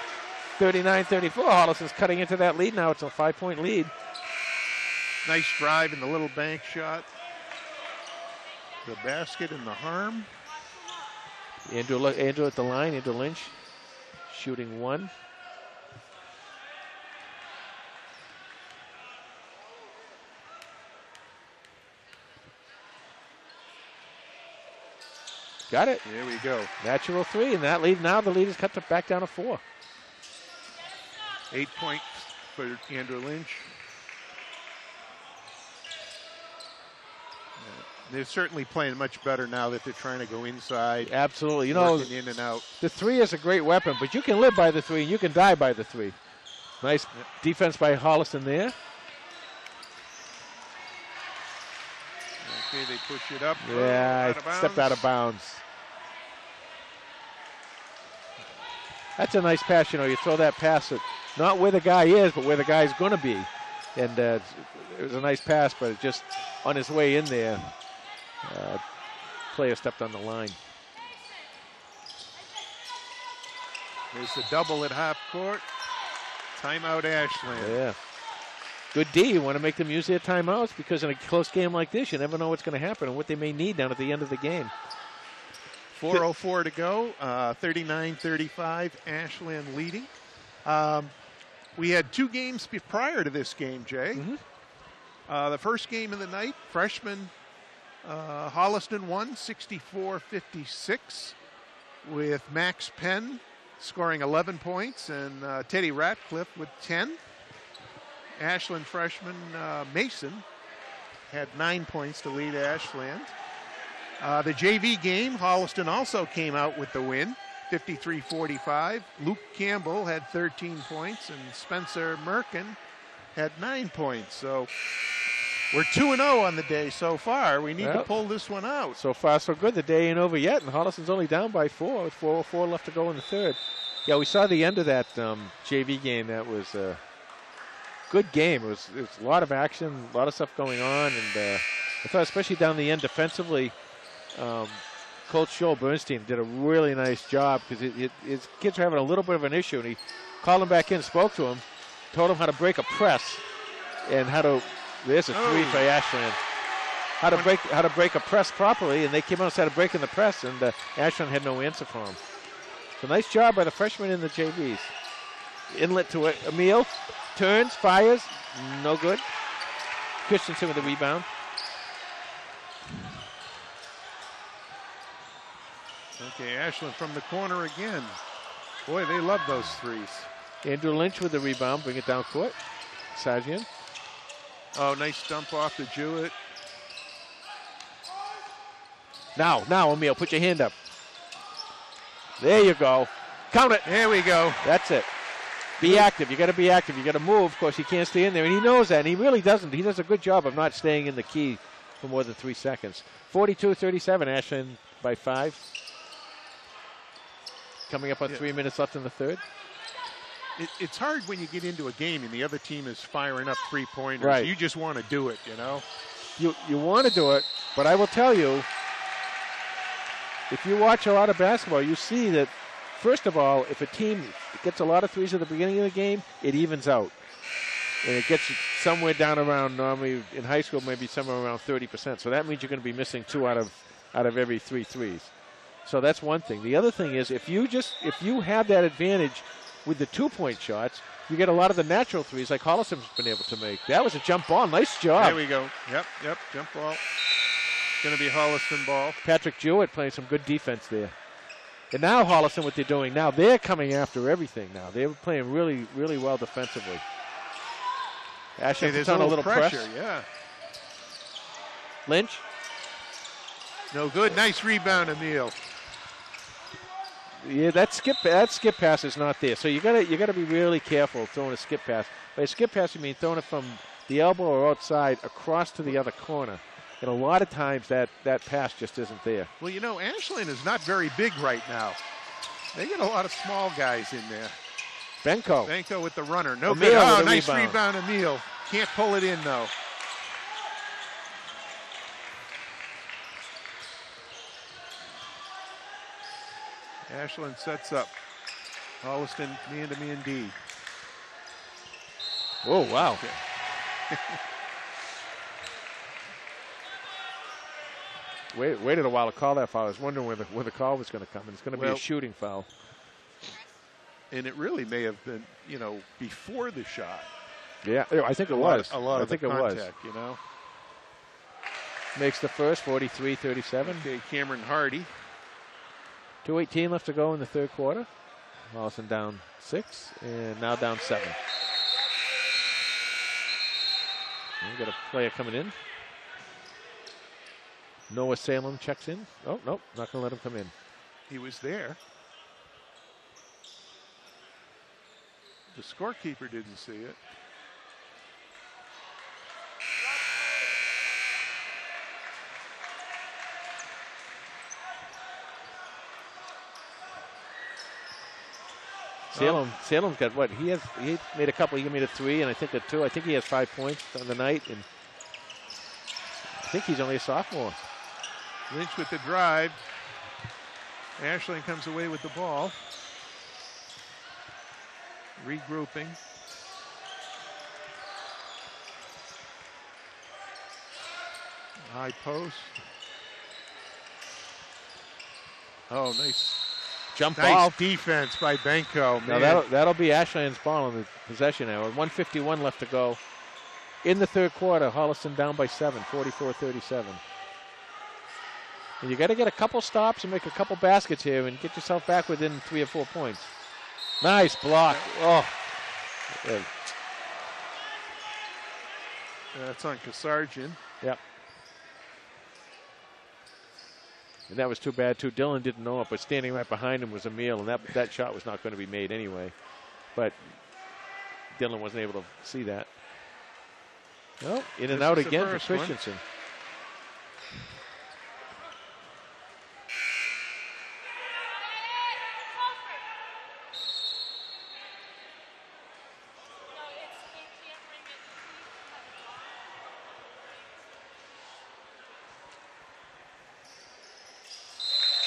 39-34. Holliston's cutting into that lead now. It's a 5-point lead. Nice drive in the little bank shot. The basket and the harm. Andrew at the line. Andrew Lynch shooting 1. Got it. There we go. Natural 3, and the lead is cut back down to 4. 8 points for Andrew Lynch. They're certainly playing much better now that they're trying to go inside. Absolutely. Working in and out. The 3 is a great weapon, but you can live by the 3 and you can die by the 3. Nice defense by Holliston there. Okay, they push it up. Yeah, stepped out of bounds. That's a nice pass. You throw that pass at not where the guy is, but where the guy's going to be. And it was a nice pass, but it just on his way in there, player stepped on the line. There's the double at half court. Timeout, Ashland. Yeah. Good D. You want to make them use their timeouts because in a close game like this, you never know what's going to happen and what they may need down at the end of the game. 4:04 to go. 39-35. Ashland leading. We had 2 games prior to this game, Jay. Mm-hmm. The first game of the night, freshman Holliston won 64-56 with Max Penn scoring 11 points and Teddy Ratcliffe with 10. Ashland freshman Mason had 9 points to lead Ashland. The JV game, Holliston also came out with the win, 53-45. Luke Campbell had 13 points, and Spencer Merkin had 9 points. So we're 2-0 on the day so far. We need to pull this one out. So far, so good. The day ain't over yet, and Holliston's only down by 4 with 4:04 left to go in the third. Yeah, we saw the end of that JV game. That was a good game. It was a lot of action, a lot of stuff going on, and I thought especially down the end defensively, Coach Joel Bernstein did a really nice job because his kids were having a little bit of an issue, and he called him back in, spoke to him, told him how to break a press, and how to. There's a 3 for Ashland. How to break a press properly, and they came out and started breaking the press, and Ashland had no answer for him. So nice job by the freshmen in the JVs. Inlet to it. Emil turns, fires. No good. Christensen with the rebound. Okay, Ashland from the corner again. Boy, they love those threes. Andrew Lynch with the rebound. Bring it down court. Sajian. Oh, nice dump off to Jewett. Now, Emil, put your hand up. There you go. Count it. There we go. That's it. Be active. You got to be active. You got to move. Of course, he can't stay in there, and he knows that, and he really doesn't. He does a good job of not staying in the key for more than 3 seconds. 42-37, Ashland by 5. Coming up on 3 minutes left in the third. It's hard when you get into a game and the other team is firing up three-pointers. Right. You just want to do it, you know. You want to do it, but I will tell you, if you watch a lot of basketball, you see that, first of all, if a team gets a lot of threes at the beginning of the game, it evens out. And it gets somewhere down around, normally in high school, maybe somewhere around 30%. So that means you're going to be missing 2 out of every 3 threes. So that's one thing. The other thing is, if you have that advantage with the 2-point shots, you get a lot of the natural threes like Holliston's been able to make. That was a jump ball. Nice job. There we go. Yep, jump ball. Going to be Holliston ball. Patrick Jewett playing some good defense there. And now Holliston, what they're doing now, they're coming after everything now. They're playing really, really well defensively. Ashland puts on a little pressure, press. Yeah. Lynch. No good. Nice rebound, Emil. Yeah, that skip pass is not there. So you gotta be really careful throwing a skip pass. By a skip pass, you mean throwing it from the elbow or outside across to the other corner. And a lot of times that pass just isn't there. Well, you know, Ashland is not very big right now. They get a lot of small guys in there. Benko with the runner. No Emil good. Oh, nice rebound, Emil. Can't pull it in, though. Ashland sets up. Holliston man-to-man D. Oh, wow. Okay. Waited a while to call that foul. I was wondering where the call was going to come. And it's going to be a shooting foul. And it really may have been, before the shot. Yeah, I think it was. A lot of the contact, Makes the first, 43-37. Okay, Cameron Hardy. 2:18 left to go in the third quarter. Holliston down 6, and now down 7. We got a player coming in. Noah Salem checks in. Oh, nope, not going to let him come in. He was there. The scorekeeper didn't see it. Salem's got what? He made a couple. He made a 3, and I think a 2. I think he has 5 points on the night, and I think he's only a sophomore. Lynch with the drive. Ashland comes away with the ball. Regrouping. High post. Oh, nice. Jump nice ball. Defense by Benko. Now that'll be Ashland's ball in the possession now. 1:51 left to go in the third quarter. Holliston down by 7, 44-37. And you got to get a couple stops and make a couple baskets here and get yourself back within 3 or 4 points. Nice block. Oh. Good. That's on Kasarjian. Yep. And that was too bad, too. Dylan didn't know it, but standing right behind him was Emil, and that shot was not going to be made anyway. But Dylan wasn't able to see that. Well, in and out again for Christensen.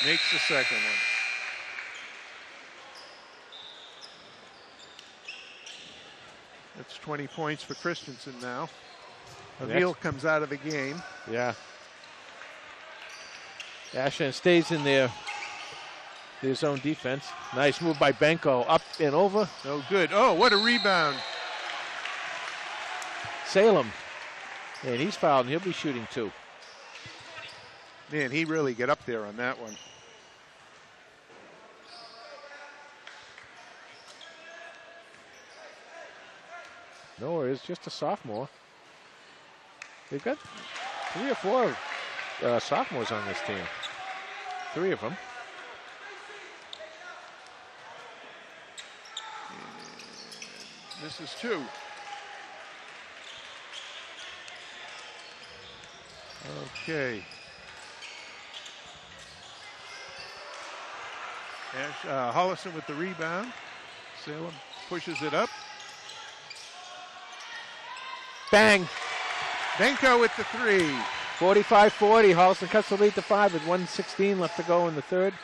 Makes the second one. That's 20 points for Christensen now. Emil comes out of the game. Yeah. Ashland stays in their their zone defense. Nice move by Benko. Up and over. No good. Oh, what a rebound. Salem. And he's fouled, and he'll be shooting 2. Man, he really got up there on that one. No, it's just a sophomore. They've got 3 or 4 sophomores on this team. 3 of them. This is 2. Okay. Holliston with the rebound. Salem pushes it up. Bang! Benko with the 3. 45-40. Holliston cuts the lead to 5 with 1:16 left to go in the third.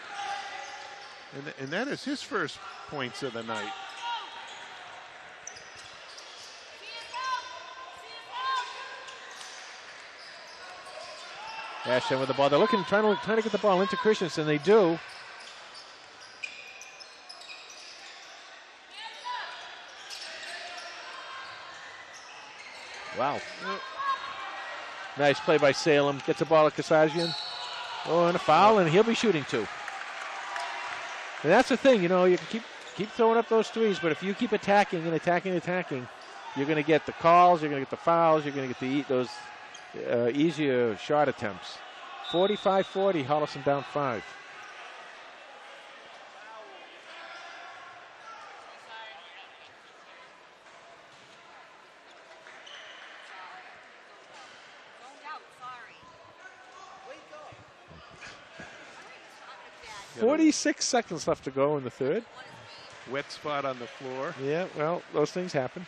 And that is his first points of the night. Ashland with the ball. They're trying to get the ball into Christensen. They do. Wow. Nice play by Salem. Gets the ball to Kasajian. Oh, and a foul, and he'll be shooting 2. And that's the thing, you know, you can keep throwing up those threes, but if you keep attacking and attacking, you're going to get the calls, you're going to get the fouls, you're going to get those easier shot attempts. 45-40, Holliston down 5. Yeah. 46 seconds left to go in the third. Wet spot on the floor. Yeah, well, those things happen.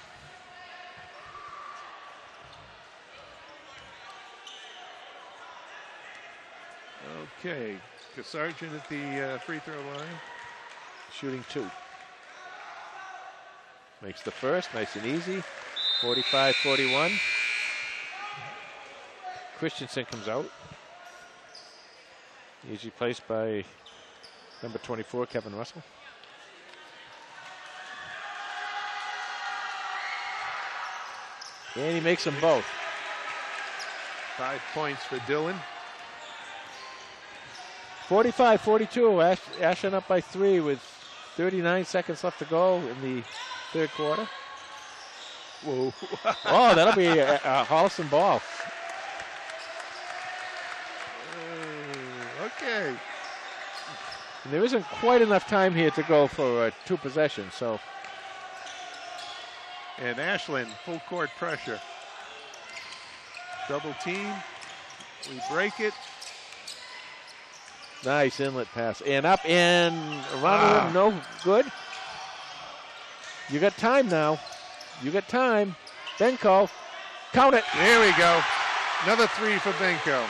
Okay, Sargent at the free throw line. Shooting 2. Makes the first, nice and easy. 45-41. Christensen comes out. Easy placed by number 24, Kevin Russell. And he makes them both. 5 points for Dillon. 45-42, Ashland up by 3 with 39 seconds left to go in the third quarter. Whoa. Oh, that'll be a Holliston ball. Okay. And there isn't quite enough time here to go for 2 possessions, so. And Ashland, full court pressure. Double team. We break it. Nice inlet pass. And up and around the rim. No good. You got time now. You got time. Benko. Count it. There we go. Another 3 for Benko.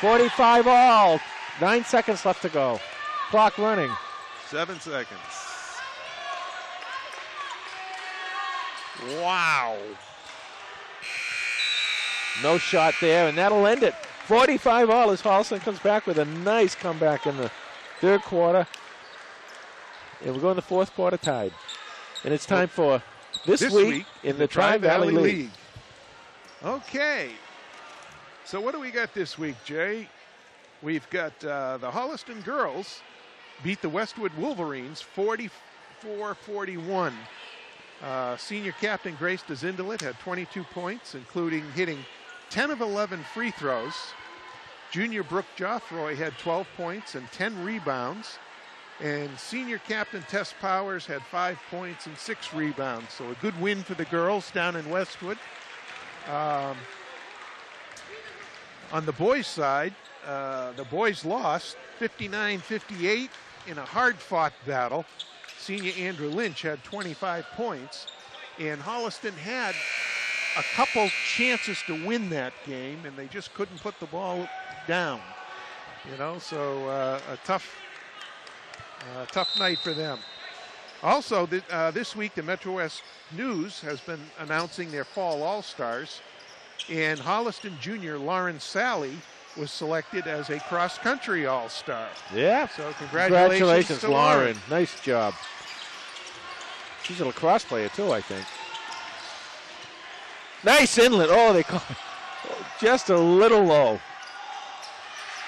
45 all. 9 seconds left to go. Clock running. 7 seconds. Wow. No shot there, and that'll end it. 45 all as Holliston comes back with a nice comeback in the third quarter. And we're going to the fourth quarter tied. And it's time for this week in the Tri-Valley League. Okay. So what do we got this week, Jay? We've got the Holliston girls beat the Westwood Wolverines 44-41. Senior captain Grace DeZindelit had 22 points, including hitting 10 of 11 free throws. Junior Brooke Joffroy had 12 points and 10 rebounds. And senior captain Tess Powers had 5 points and 6 rebounds. So a good win for the girls down in Westwood. On the boys' side, the boys lost 59-58 in a hard-fought battle. Senior Andrew Lynch had 25 points, and Holliston had a couple chances to win that game, and they just couldn't put the ball down. You know, so a tough night for them. Also, this week, the Metro West News has been announcing their fall All-Stars, and Holliston junior Lauren Sally was selected as a cross-country all-star. Yeah. So congratulations to Lauren. Nice job. She's a lacrosse player too, I think. Nice inlet. Oh, they caught just a little low.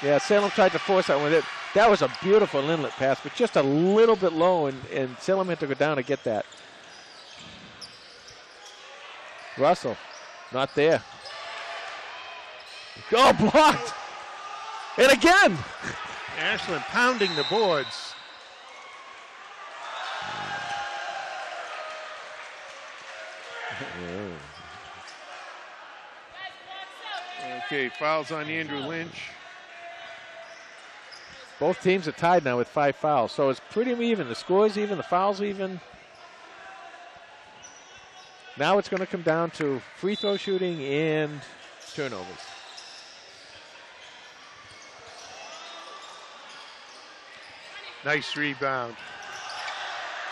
Yeah, Salem tried to force that one. That was a beautiful inlet pass, but just a little bit low, and Salem had to go down to get that. Russell, not there. Oh, blocked. And again. Ashland pounding the boards. Okay, fouls on Andrew Lynch. Both teams are tied now with 5 fouls, so it's pretty even. The score's even, the foul's even. Now it's going to come down to free throw shooting and turnovers. Nice rebound.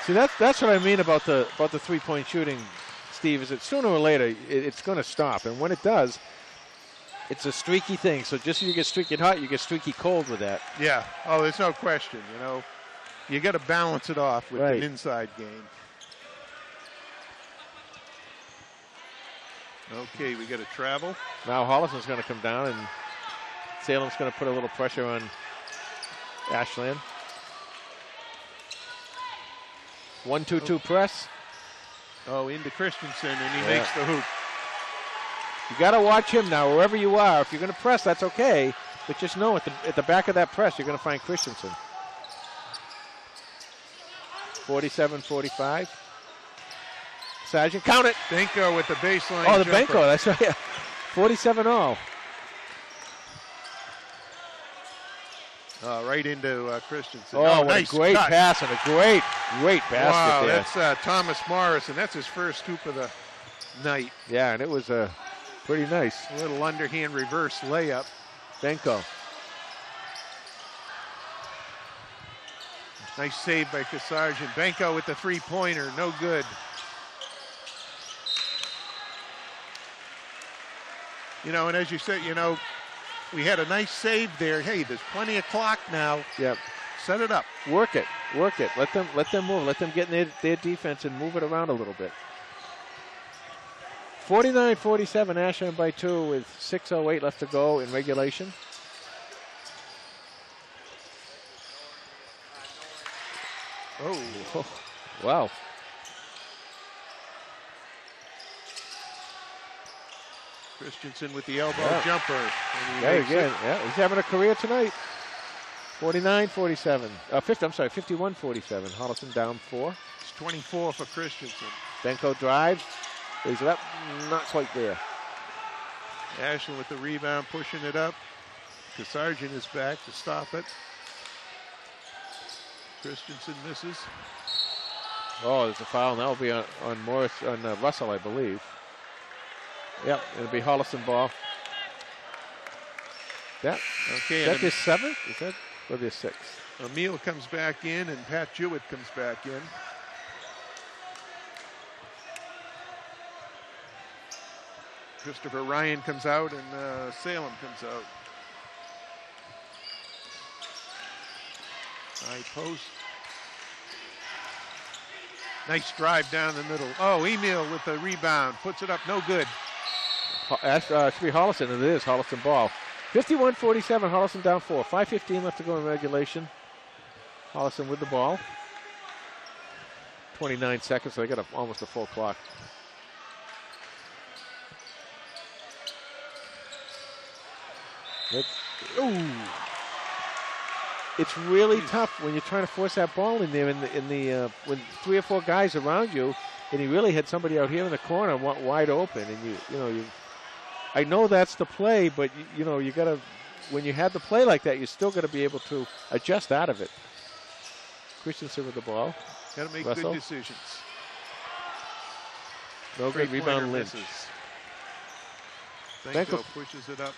See, that's what I mean about the 3-point shooting, Steve, is that sooner or later it's going to stop. And when it does, it's a streaky thing. So just so you get streaky hot, you get streaky cold with that. Yeah. Oh, there's no question. You know, you got to balance it off with an inside game. Okay, we got to travel. Now Holliston's going to come down, and Salem's going to put a little pressure on Ashland. 1-2-2 press. Oh, into Christensen, and he makes the hoop. You got to watch him now, wherever you are. If you're going to press, that's okay. But just know at the back of that press, you're going to find Christensen. 47-45. Sargent, count it. Benko with the baseline. Oh, the jumper. Benko, that's right. Yeah. 47-all. Right into Christensen. Oh, nice great cut. pass and a great basket wow, there. That's Thomas Morris, and that's his first hoop of the night. Yeah, and it was pretty nice. A little underhand reverse layup. Benko. Nice save by Sargent. Benko with the three-pointer, no good. You know, and as you said, you know, we had a nice save there. Hey, there's plenty of clock now. Yep. Set it up. Work it. Let them move. Let them get in their defense and move it around a little bit. 49-47, Ashland by 2 with 6:08 left to go in regulation. Oh. Wow. Christensen with the elbow jumper. There again. Yeah, he's having a career tonight. 49-47. 51-47. Holliston down 4. It's 24 for Christensen. Benko drives. He's up. Not quite there. Ashland with the rebound, pushing it up. Sargent is back to stop it. Christensen misses. Oh, there's a foul, and that will be on Morris, on Russell, I believe. Yep, it'll be Holliston ball. That, okay, is that their 7th? Is that or their 6th? Emil comes back in, and Pat Jewett comes back in. Christopher Ryan comes out, and Salem comes out. High post. Nice drive down the middle. Oh, Emil with the rebound. Puts it up. No good. Should be Holliston. It is Holliston ball. 51-47. Holliston down 4. 5:15 left to go in regulation. Holliston with the ball. 29 seconds, so they got almost a full clock. It's really tough when you're trying to force that ball in there when 3 or 4 guys around you, and he really had somebody out here in the corner wide open, and I know that's the play, but you gotta, when you have the play like that, you still got to be able to adjust out of it. Christensen with the ball. Got to make Russell. good decisions. No good rebound, Lynch. Benko pushes it up.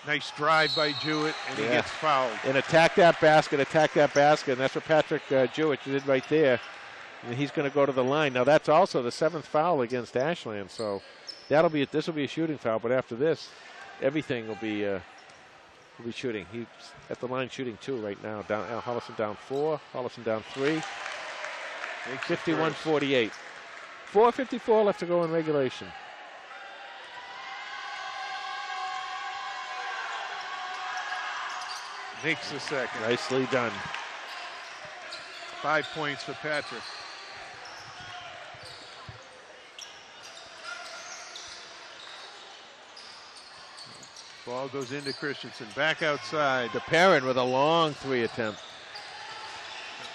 Nice drive by Jewett, and he gets fouled. And attack that basket, and that's what Patrick Jewett did right there. And he's going to go to the line. Now that's also the 7th foul against Ashland, so this will be a shooting foul. But after this, everything will be will be shooting. He's at the line shooting 2 right now. Holliston down 4. Holliston down 3. 51-48. 4:54 left to go in regulation. Makes the second. Nicely done. 5 points for Patrick. Ball goes into Christensen. Back outside. DePerrin with a long 3 attempt.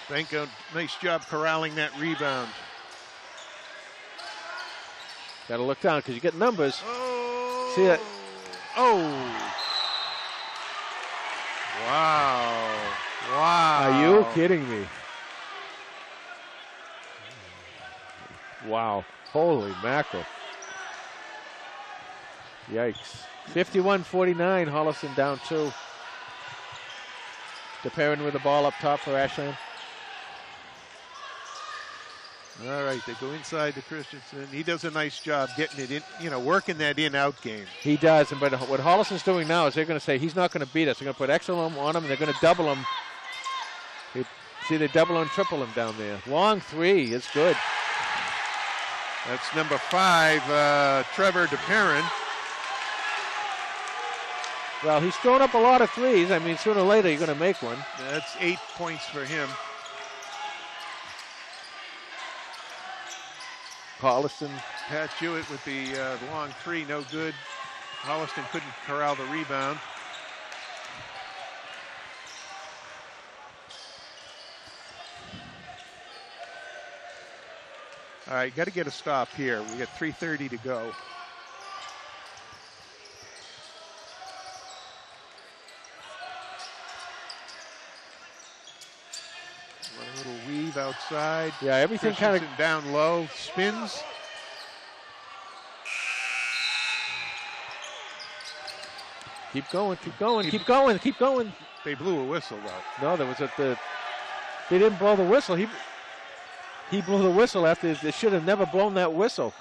Benko, nice job corralling that rebound. Got to look down because you get numbers. Oh. See it? Oh. Wow. Wow. Are you kidding me? Wow. Holy mackerel. Yikes. 51-49, Holliston down 2. DePerrin with the ball up top for Ashland. All right, they go inside to Christensen. He does a nice job getting it in, working that in-out game. He does, but what Holliston's doing now is they're going to say he's not going to beat us. They're going to put extra on him, and they're going to double him. They double and triple him down there. Long 3, it's good. That's number 5, Trevor DePerrin. Well, he's thrown up a lot of 3s. I mean, sooner or later you're going to make one. That's 8 points for him. Holliston. Pat Jewett with the long 3, no good. Holliston couldn't corral the rebound. All right, got to get a stop here. We got 3:30 to go. A little weave outside. Yeah, everything kind of down low, spins. Keep going, keep going, keep going, keep going. They blew a whistle though. No, there was they didn't blow the whistle. He blew the whistle after they should have never blown that whistle.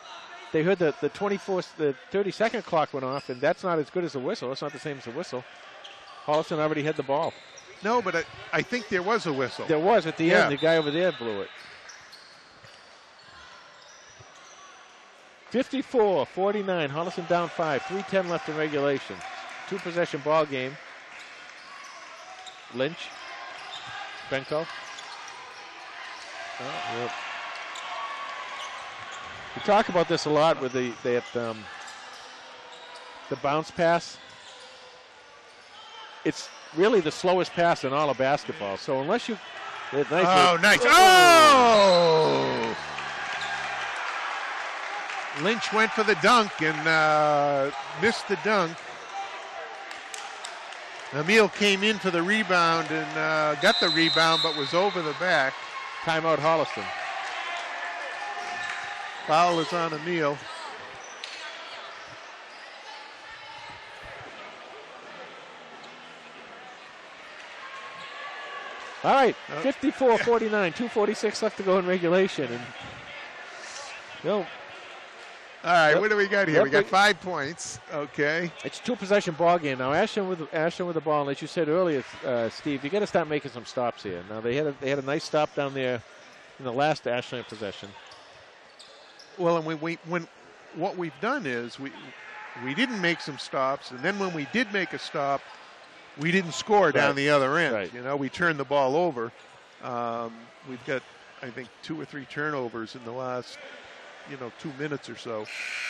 They heard the 30-second clock went off, and that's not as good as a whistle. It's not the same as a whistle. Holliston already had the ball. No, but I think there was a whistle. There was at the end. The guy over there blew it. 54-49. Holliston down 5. 3:10 left in regulation. 2-possession ball game. Lynch. Benko. Oh, yep. We talk about this a lot with the bounce pass. It's really the slowest pass in all of basketball. So unless you, nice! Oh! Lynch went for the dunk and missed the dunk. Emil came in for the rebound and got the rebound, but was over the back. Timeout, Holliston. Foul is on Emil. All right, 54-49, 2:46 left to go in regulation. And all right, what do we got here? We got 5 points. Okay. It's a 2-possession ball game now. Ashland with the ball, and as you said earlier, Steve, you got to start making some stops here. Now they had a nice stop down there in the last Ashland possession. Well, and when what we've done is we didn't make some stops, and then when we did make a stop, we didn't score down the other end. Right. We turned the ball over. We've got, I think, 2 or 3 turnovers in the last 2 minutes or so.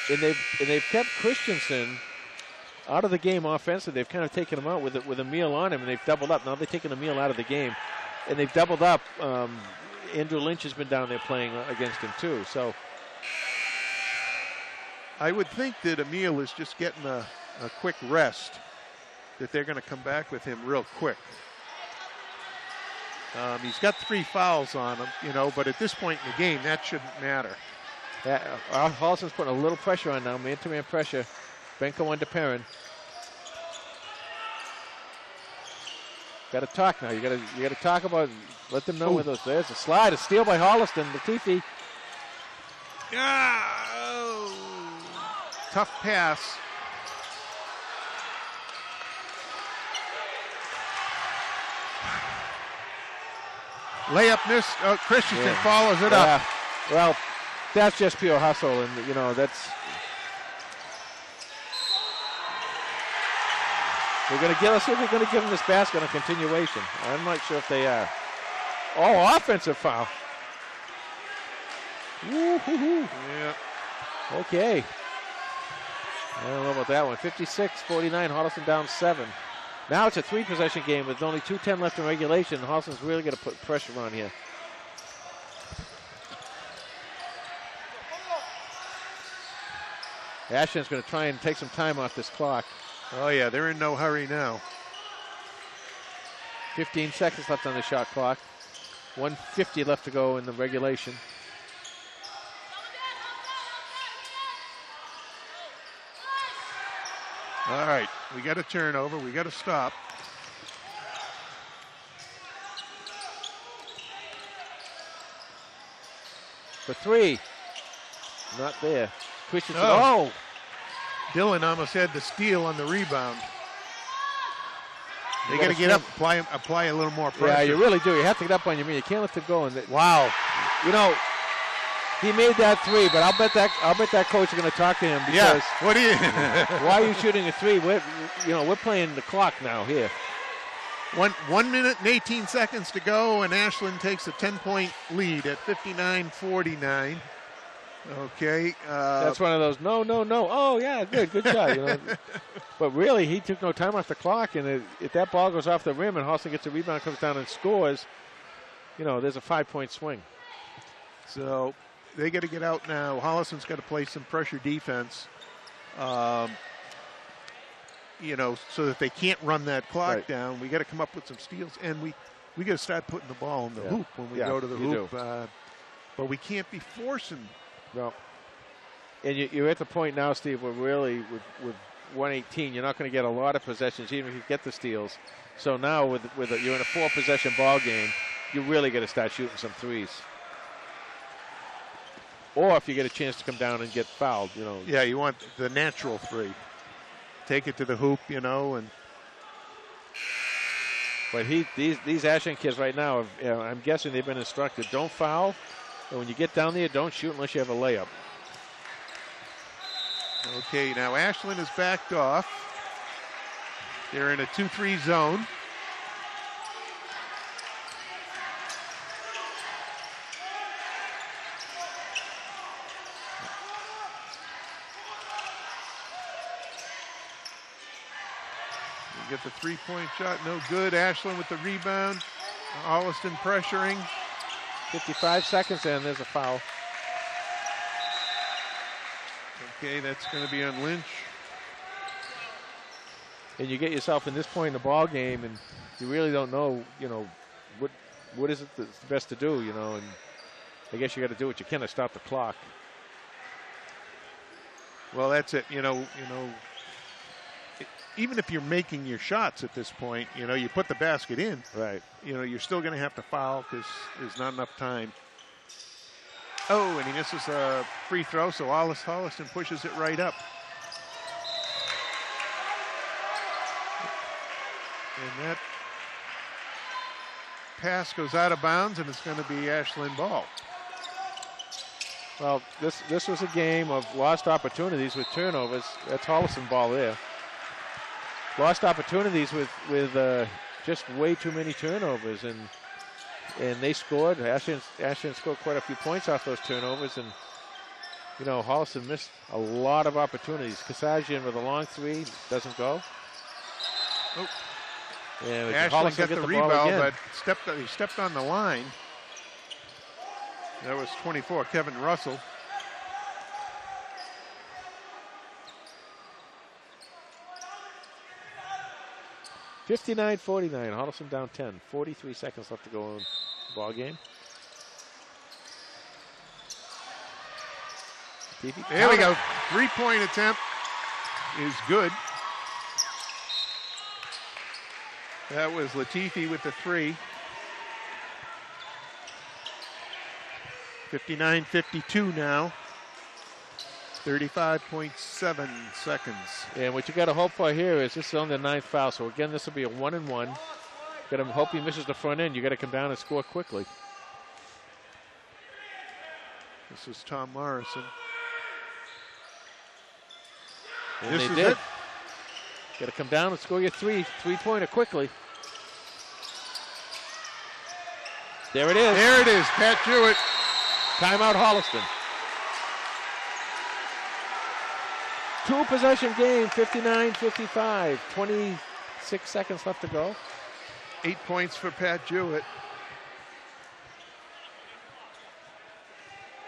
And they've kept Christensen out of the game offensively. They've kind of taken him out with Emil on him, and they've doubled up. Now they've taken Emil out of the game, and they've doubled up. Andrew Lynch has been down there playing against him too. So I would think that Emil is just getting a quick rest, that they're going to come back with him real quick. He's got 3 fouls on him, but at this point in the game, that shouldn't matter. Yeah, Holliston's putting a little pressure on now, man-to-man pressure. Benko on DePerrin. Got to talk now. You got to talk about. Let them know where those. There's a slide, a steal by Holliston. Latifi. Tough pass. Layup missed. Oh, Christensen follows it up. Well, that's just pure hustle, and that's. Let's see if they're going to give him this basket on continuation. I'm not sure if they are. Oh, offensive foul. Woo-hoo-hoo. Yeah. Okay. I don't know about that one. 56-49, Holliston down 7. Now it's a 3-possession game with only 2:10 left in regulation. Holliston's really going to put pressure on here. Ashland's going to try and take some time off this clock. Oh, yeah, they're in no hurry now. 15 seconds left on the shot clock. 1:50 left to go in the regulation. All right, we got a turnover. We got to stop. For 3. Not there. Christensen. Oh! Dylan almost had the steal on the rebound. They got to get up, apply a little more pressure. Yeah, you really do. You have to get up on your feet. You can't let it go. Wow. He made that 3, but I'll bet that coach is going to talk to him because What do you? why are you shooting a 3? We're playing the clock now here. 1 minute and 18 seconds to go, and Ashland takes a 10-point lead at 59-49. Okay. That's one of those no. Oh yeah, good shot. But really, he took no time off the clock, and if that ball goes off the rim and Holliston gets a rebound, comes down and scores, there's a 5-point swing. So they got to get out now. Holliston's got to play some pressure defense, so that they can't run that clock down. We got to come up with some steals, and we got to start putting the ball in the hoop when we go to the hoop. But we can't be forcing. Well, and you're at the point now, Steve, where really with 118, you're not going to get a lot of possessions, even if you get the steals. So now you're in a 4-possession ball game, you really got to start shooting some threes. Or if you get a chance to come down and get fouled, Yeah, you want the natural 3. Take it to the hoop, and. But these Ashland kids right now, I'm guessing they've been instructed, don't foul. And when you get down there, don't shoot unless you have a layup. Okay, now Ashland is backed off. They're in a 2-3 zone. You get the 3-point shot, no good. Ashland with the rebound. Holliston pressuring. 55 seconds and there's a foul. Okay, that's going to be on Lynch. And you get yourself in this point in the ball game, and you really don't know, what is it that's best to do, and I guess you got to do what you can to stop the clock. Well, that's it. Even if you're making your shots at this point, you put the basket in. Right. You're still going to have to foul because there's not enough time. Oh, and he misses a free throw, so Holliston pushes it right up. And that pass goes out of bounds, and it's going to be Ashland ball. Well, this was a game of lost opportunities with turnovers. That's Holliston ball there. Lost opportunities with just way too many turnovers, and they scored. Ashland scored quite a few points off those turnovers, and Holliston missed a lot of opportunities. Kasajian with a long 3 doesn't go. Oh. And Ashland got the rebound, but he stepped on the line. That was 24, Kevin Russell. $59-49, Holliston down 10. 43 seconds left to go in the ball game. There we go. 3-point attempt is good. That was Latifi with the 3. 59-52 now. 35.7 seconds. And what you got to hope for here is this is on the 9th foul. So again, this will be a 1-and-1. Got to hope he misses the front end. You got to come down and score quickly. This is Tom Morrison. And they did. Got to come down and score your three-pointer quickly. There it is. There it is, Pat Jewett. Timeout Holliston. 2-possession game, 59-55. 26 seconds left to go. 8 points for Pat Jewett.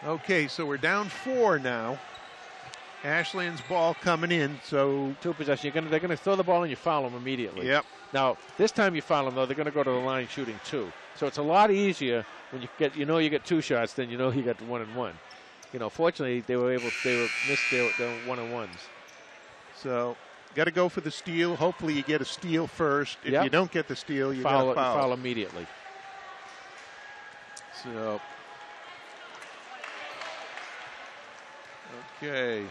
Okay, so we're down 4 now. Ashland's ball coming in, so 2 possession. They're gonna throw the ball and you foul them immediately. Yep. Now this time you foul them though, they're gonna go to the line shooting 2. So it's a lot easier when you get you get 2 shots than you got 1 and 1. Fortunately they missed their 1 and 1s. So got to go for the steal. Hopefully you get a steal first. If you don't get the steal, you got to foul immediately. So okay.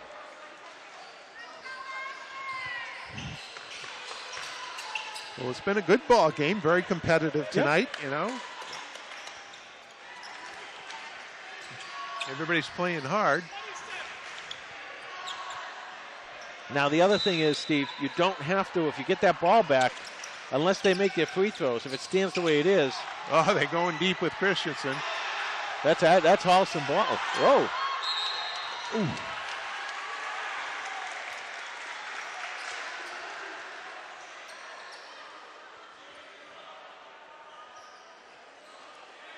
Well, it's been a good ball game, very competitive tonight, Everybody's playing hard. Now, the other thing is, Steve, you don't have to, if you get that ball back, unless they make their free throws, if it stands the way it is. Oh, they're going deep with Christensen. That's Holliston ball. Whoa. Ooh.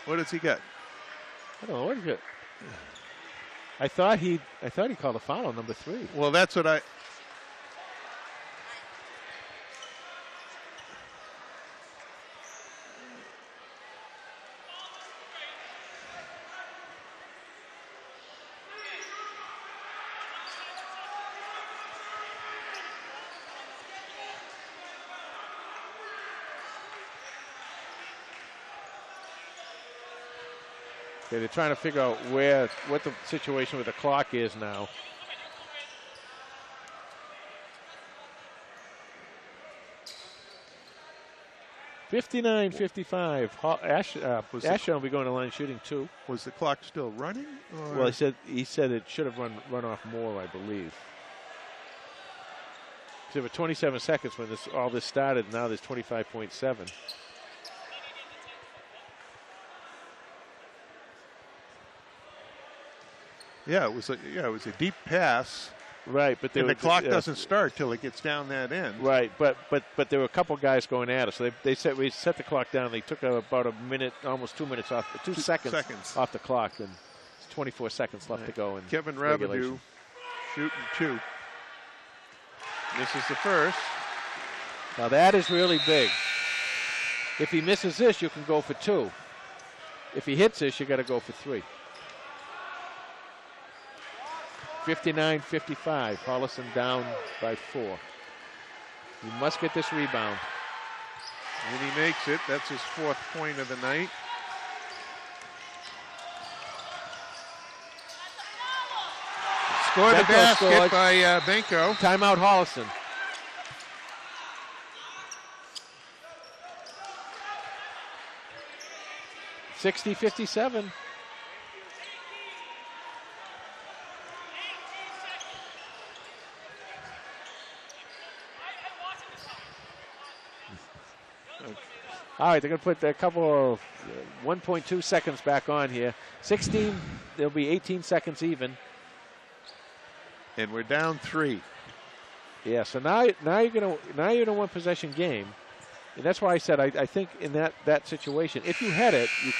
What does he get? I don't know. What is it? I thought he called a foul on number 3. Well, that's what I. Okay, they're trying to figure out what the situation with the clock is now. (59-55). Ashland will be going to line shooting 2. Was the clock still running? Or? Well, he said it should have run off more, I believe. There were 27 seconds when all this started. Now there's 25.7. Yeah, it was a deep pass. Right, but the clock doesn't start till it gets down that end. Right, but there were a couple guys going at us. So we set the clock down. They took about a minute, almost 2 minutes off, 2 seconds off the clock, and it's 24 seconds left to go. And Kevin Rabideau shooting 2. This is the first. Now that is really big. If he misses this, you can go for 2. If he hits this, you got to go for 3. 59-55. Holliston down by 4. He must get this rebound. And he makes it. That's his 4th point of the night. Scored a basket by Benko. Timeout Holliston. (60-57). All right, they're going to put a couple of 1.2 seconds back on here. 16, there'll be 18 seconds even. And we're down 3. Yeah, so now you're in a 1-possession game. And that's why I said I think in that situation, if you had it, you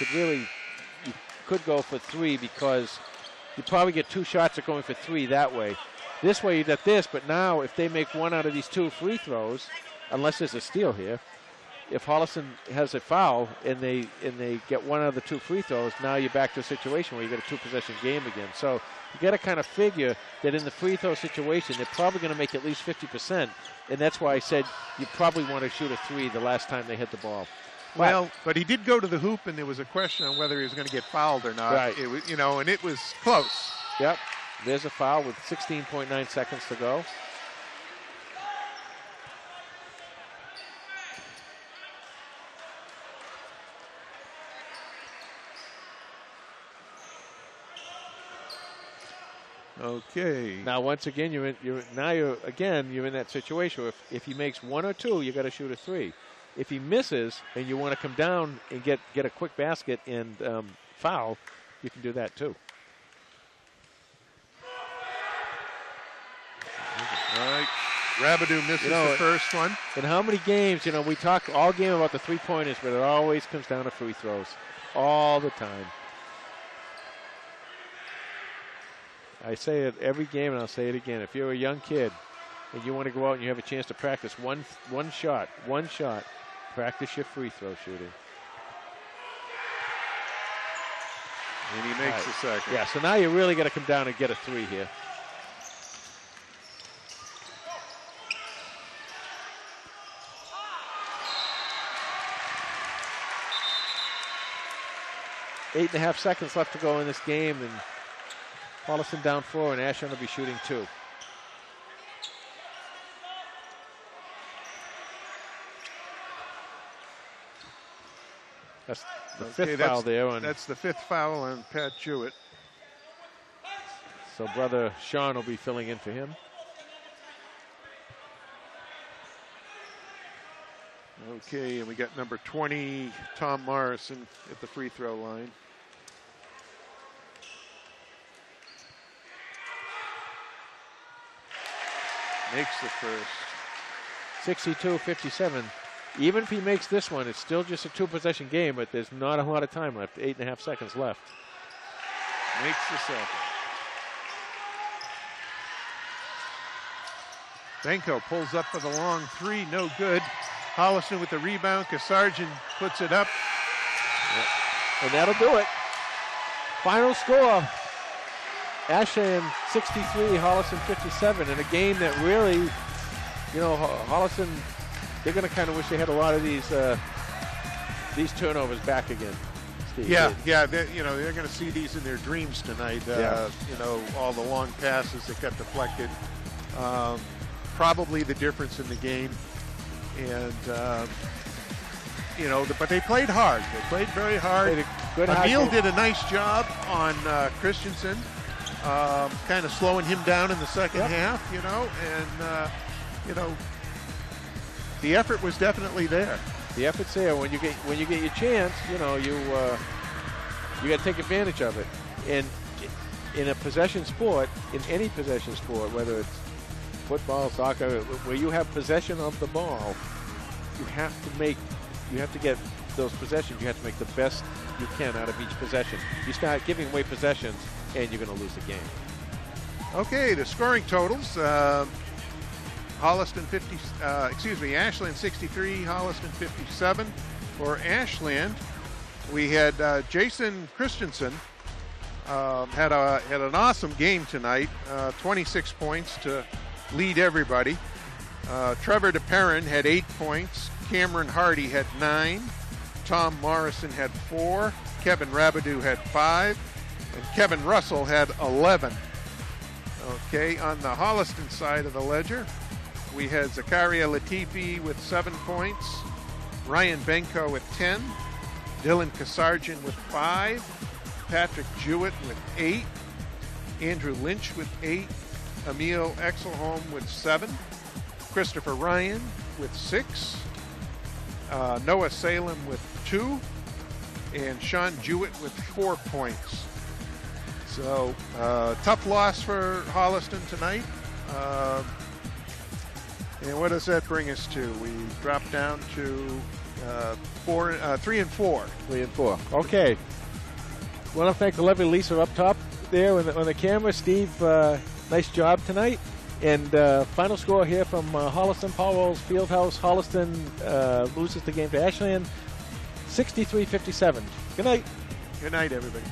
could go for 3 because you probably get 2 shots at going for 3 that way. This way you get this, but now if they make 1 out of these 2 free throws, unless there's a steal here, if Holliston has a foul and they get 1 out of the 2 free throws, now you're back to a situation where you get a 2-possession game again. So you got to kind of figure that in the free throw situation, they're probably going to make at least 50%, and that's why I said you probably want to shoot a 3 the last time they hit the ball. Well, but he did go to the hoop, and there was a question on whether he was going to get fouled or not. Right. It was, and it was close. Yep. There's a foul with 16.9 seconds to go. Okay. Now, once again, you're in that situation. If he makes 1 or 2, you got to shoot a 3. If he misses and you want to come down and get a quick basket and foul, you can do that too. All right. Rabideau misses the first one. In how many games, we talk all game about the three-pointers, but it always comes down to free throws. All the time. I say it every game, and I'll say it again. If you're a young kid and you want to go out and you have a chance to practice one shot, practice your free throw shooting. And he makes the second. Yeah, so now you really got to come down and get a 3 here. Eight and a half seconds left to go in this game, and Holliston down 4, and Ashland will be shooting 2. That's the fifth foul there. That's the 5th foul on Pat Jewett. So brother Sean will be filling in for him. Okay, and we got number 20, Tom Morrison, at the free throw line. Makes the first. 62-57. Even if he makes this one, it's still just a 2-possession game, but there's not a lot of time left. 8.5 seconds left. Makes the second. Benko pulls up for the long 3, no good. Holliston with the rebound. Kasarjan puts it up. Yep. And that'll do it. Final score. Ashland 63, Holliston 57, in a game that really, Holliston, they're going to kind of wish they had a lot of these turnovers back again. Steve. Yeah, they're going to see these in their dreams tonight. All the long passes that got deflected. Probably the difference in the game. And, but they played hard. They played very hard. Emil did a nice job on Christensen. Kind of slowing him down in the second half, the effort was definitely there. The effort's there. When you get your chance, you got to take advantage of it. And in a possession sport, in any possession sport, whether it's football, soccer, where you have possession of the ball, you have to get those possessions. You have to make the best you can out of each possession. You start giving away possessions, and you're going to lose the game. Okay, the scoring totals. Ashland 63, Holliston 57. For Ashland, we had Jason Christensen had an awesome game tonight. 26 points to lead everybody. Trevor DePerrin had 8 points. Cameron Hardy had 9. Tom Morrison had 4. Kevin Rabideau had 5. And Kevin Russell had 11. Okay, on the Holliston side of the ledger, we had Zakaria Latifi with 7 points. Ryan Benko with 10. Dylan Kasarjan with 5. Patrick Jewett with 8. Andrew Lynch with 8. Emil Exelholm with 7. Christopher Ryan with 6. Noah Salem with 2. And Sean Jewett with 4 points. So, tough loss for Holliston tonight. And what does that bring us to? We dropped down to 3 and 4. 3 and 4. Okay. Want to thank the lovely Lisa up top there on the camera. Steve, nice job tonight. And final score here from Holliston, Powell's Fieldhouse. Holliston loses the game to Ashland, 63-57. Good night. Good night, everybody.